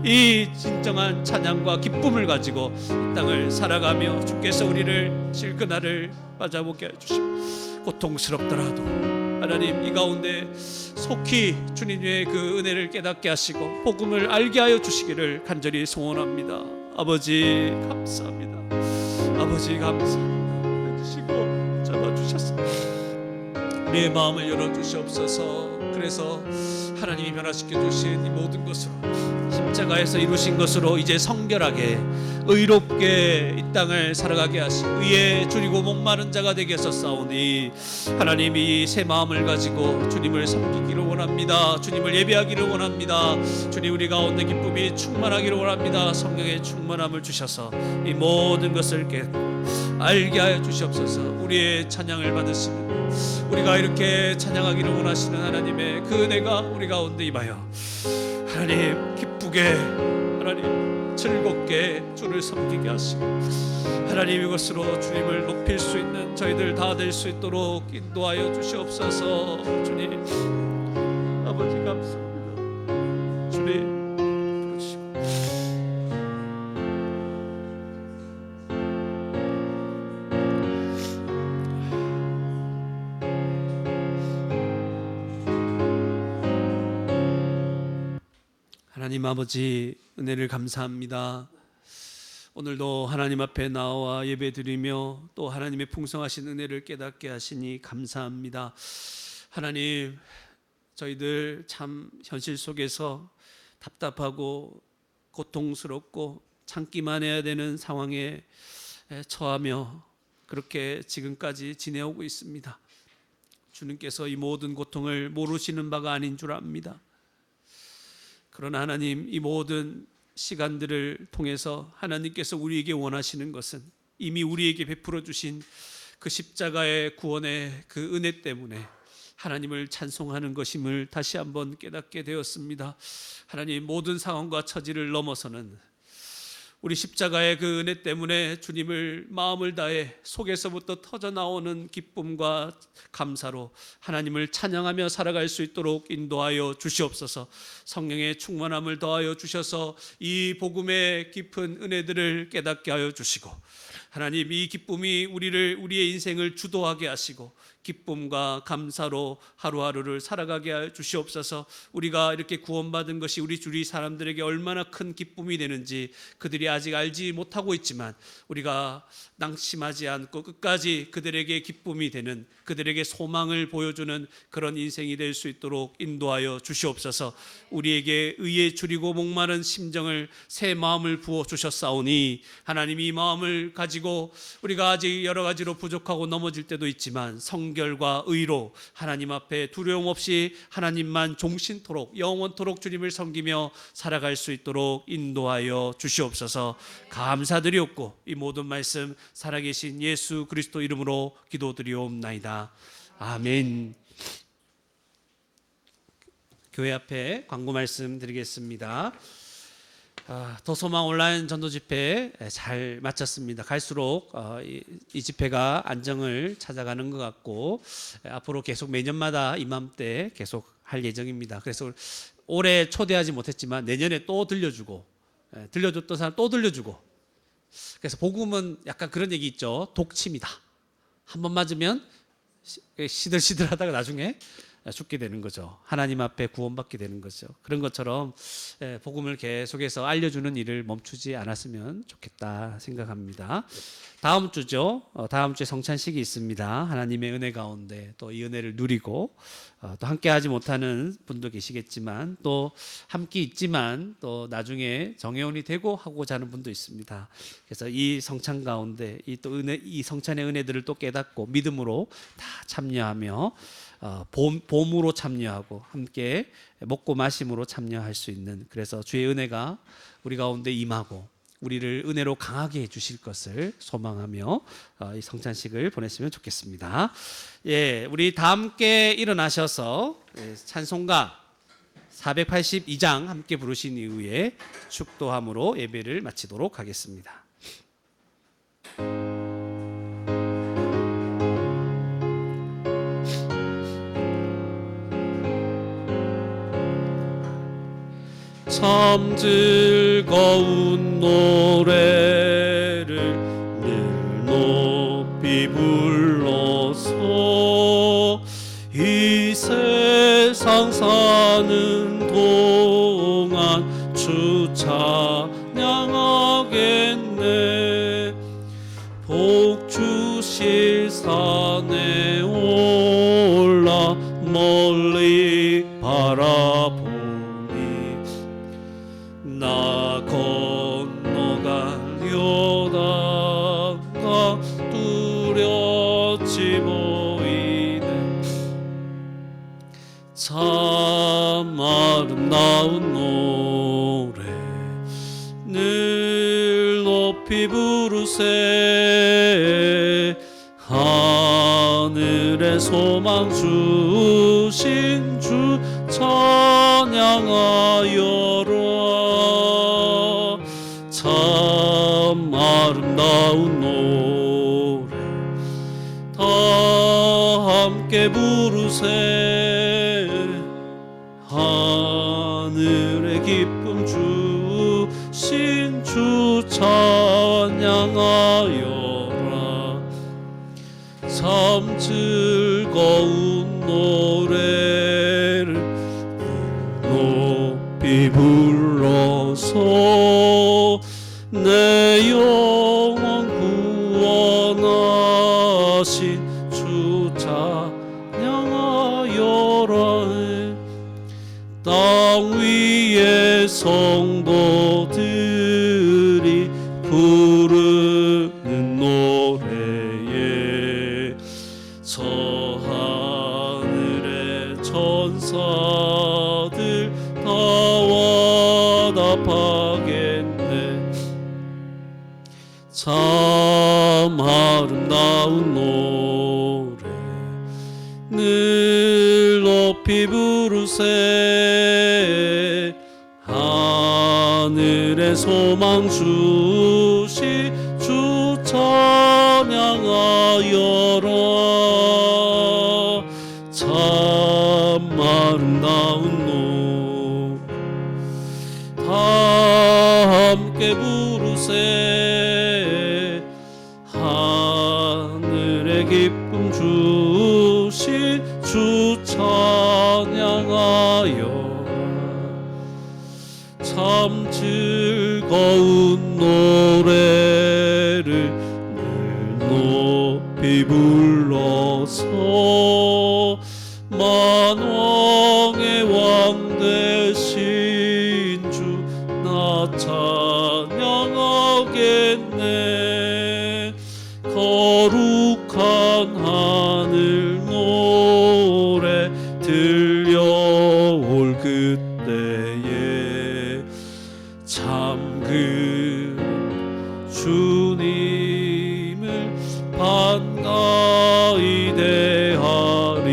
이 진정한 찬양과 기쁨을 가지고 이 땅을 살아가며 주께서 우리를 실그날을 맞아보게 해주시고, 고통스럽더라도 하나님 이 가운데 속히 주님의 그 은혜를 깨닫게 하시고 복음을 알게 하여 주시기를 간절히 소원합니다. 아버지 감사합니다. 아버지 감사합니다. 해주시고 잡아주셨습니다. 우리의 마음을 열어주시옵소서. 그래서 하나님이 변화시켜 주신 이 모든 것으로, 십자가에서 이루신 것으로 이제 성결하게 의롭게 이 땅을 살아가게 하시고 의에 줄이고 목마른 자가 되게 하셨사오니, 하나님이 새 마음을 가지고 주님을 섬기기를 원합니다. 주님을 예배하기를 원합니다. 주님, 우리 가운데 기쁨이 충만하기를 원합니다. 성령의 충만함을 주셔서 이 모든 것을 알게 하여 주시옵소서. 우리의 찬양을 받으시는, 우리가 이렇게 찬양하기를 원하시는 하나님의 그 은혜가 우리 가운데 임하여 하나님 기쁘게, 하나님 즐겁게 주를 섬기게 하시고, 하나님 이것으로 주님을 높일 수 있는 저희들 다 될 수 있도록 인도하여 주시옵소서. 주님 아버지 감사합니다. 주님 하나님 아버지, 은혜를 감사합니다. 오늘도 하나님 앞에 나와 예배드리며 또 하나님의 풍성하신 은혜를 깨닫게 하시니 감사합니다. 하나님, 저희들 참 현실 속에서 답답하고 고통스럽고 참기만 해야 되는 상황에 처하며 그렇게 지금까지 지내오고 있습니다. 주님께서 이 모든 고통을 모르시는 바가 아닌 줄 압니다. 그러나 하나님, 이 모든 시간들을 통해서 하나님께서 우리에게 원하시는 것은 이미 우리에게 베풀어 주신 그 십자가의 구원의 그 은혜 때문에 하나님을 찬송하는 것임을 다시 한번 깨닫게 되었습니다. 하나님, 모든 상황과 처지를 넘어서는 우리 십자가의 그 은혜 때문에 주님을 마음을 다해 속에서부터 터져 나오는 기쁨과 감사로 하나님을 찬양하며 살아갈 수 있도록 인도하여 주시옵소서. 성령의 충만함을 더하여 주셔서 이 복음의 깊은 은혜들을 깨닫게 하여 주시고, 하나님, 이 기쁨이 우리의 인생을 주도하게 하시고 기쁨과 감사로 하루하루를 살아가게 해 주시옵소서. 우리가 이렇게 구원받은 것이 우리 주위 사람들에게 얼마나 큰 기쁨이 되는지 그들이 아직 알지 못하고 있지만 우리가 낙심하지 않고 끝까지 그들에게 기쁨이 되는, 그들에게 소망을 보여주는 그런 인생이 될 수 있도록 인도하여 주시옵소서. 우리에게 의에 줄이고 목마른 심정을, 새 마음을 부어 주셨사오니 하나님, 이 마음을 가지고 우리가 아직 여러 가지로 부족하고 넘어질 때도 있지만 성결과 의로 하나님 앞에 두려움 없이 하나님만 종신토록 영원토록 주님을 섬기며 살아갈 수 있도록 인도하여 주시옵소서. 감사드리옵고 이 모든 말씀 살아계신 예수 그리스도 이름으로 기도드리옵나이다. 아멘. 교회 앞에 광고 말씀 드리겠습니다. 도소망 온라인 전도 집회 잘 마쳤습니다. 갈수록 이 집회가 안정을 찾아가는 것 같고 앞으로 계속 매년마다 이맘때 계속 할 예정입니다. 그래서 올해 초대하지 못했지만 내년에 또 들려주고, 들려줬던 사람 또 들려주고. 그래서 복음은 약간 그런 얘기 있죠. 독침이다. 한 번 맞으면 시들시들하다가 나중에 죽게 되는 거죠. 하나님 앞에 구원받게 되는 거죠. 그런 것처럼 복음을 계속해서 알려주는 일을 멈추지 않았으면 좋겠다 생각합니다. 다음 주죠. 다음 주에 성찬식이 있습니다. 하나님의 은혜 가운데 또 이 은혜를 누리고 또 함께 하지 못하는 분도 계시겠지만 또 함께 있지만 또 나중에 정회원이 되고 하고자 하는 분도 있습니다. 그래서 이 성찬 가운데 이 성찬의 은혜들을 또 깨닫고 믿음으로 다 참여하며 봄으로 참여하고 함께 먹고 마심으로 참여할 수 있는, 그래서 주의 은혜가 우리 가운데 임하고 우리를 은혜로 강하게 해주실 것을 소망하며 이 성찬식을 보냈으면 좋겠습니다. 예, 우리 다 함께 일어나셔서 찬송가 482장 함께 부르신 이후에 축도함으로 예배를 마치도록 하겠습니다. 참 즐거운 노래를 늘 높이 불러서 이 세상 사는 동안 주 찬양하겠네. 복 주실 산에 올라 멀리 바라보 나 건너가려다가 뚜렷이 보이네. 참 아름다운 노래 늘 높이 부르세. 하늘의 소망 주신 주 찬양하여라. 참 아름다운 노래 다 함께 부르세. 하늘의 기쁨 주신 주 찬양하여라. 참 즐거운 노래를 높이 불러서 내 영혼 구원하신 주 찬양하여라. 땅 위의 성도들이 부르는 노래에 저 하늘의 천사들 다 와답하겠네. 참 아름다운 노래 늘 높이 부르세. 하늘의 소망 주시 주 찬양하여라. 참 아름다운 노래 다 함께 부르세. 주신 주 찬양하여 참 즐거운 노래를 늘 높이 불러서 만왕의 왕 되신 주 나 찬양하겠네. 거룩한 하늘 노래 들려올 그때에 참 그 주님을 반가이 대하리.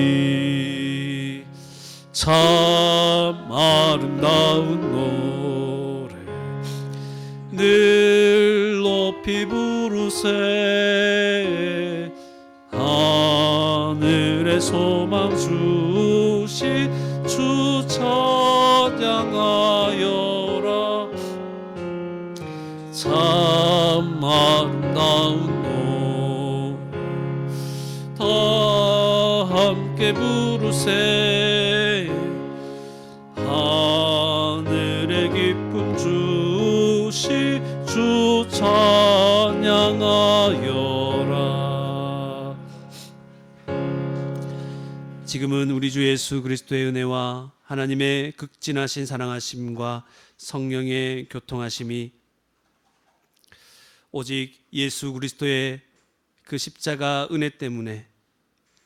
참 아름다운 노래 늘 높이 부르세. 하늘의 소망 주신 주 찬양하여라. 참 아름다운 노래 다 함께 부르세. 하늘의 기쁨 주시 주 찬양하여라. 지금은 우리 주 예수 그리스도의 은혜와 하나님의 극진하신 사랑하심과 성령의 교통하심이 오직 예수 그리스도의 그 십자가 은혜 때문에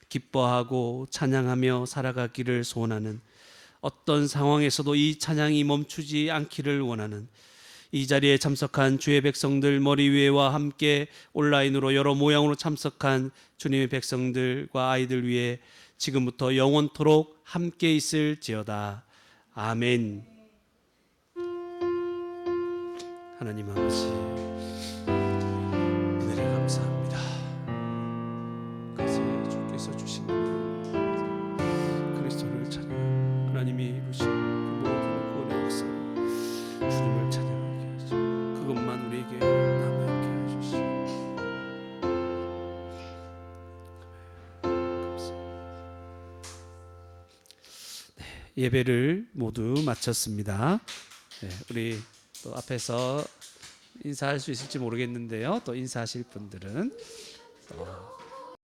기뻐하고 찬양하며 살아가기를 소원하는, 어떤 상황에서도 이 찬양이 멈추지 않기를 원하는 이 자리에 참석한 주의 백성들, 머리 위에와 함께 온라인으로 여러 모양으로 참석한 주님의 백성들과 아이들 위해 지금부터 영원토록 함께 있을지어다. 아멘. 하나님 아버지, 은혜를 감사합니다. 그새 주께서 주신 그리스도를 찬양, 하나님이 이루신 그 모든 구원의 역사로 주님을 찬양하게 하시고 그것만 우리에게 남아있게 하시옵소서. 예배를 모두 마쳤습니다. 네, 우리 또 앞에서 인사할 수 있을지 모르겠는데요. 또 인사하실 분들은 또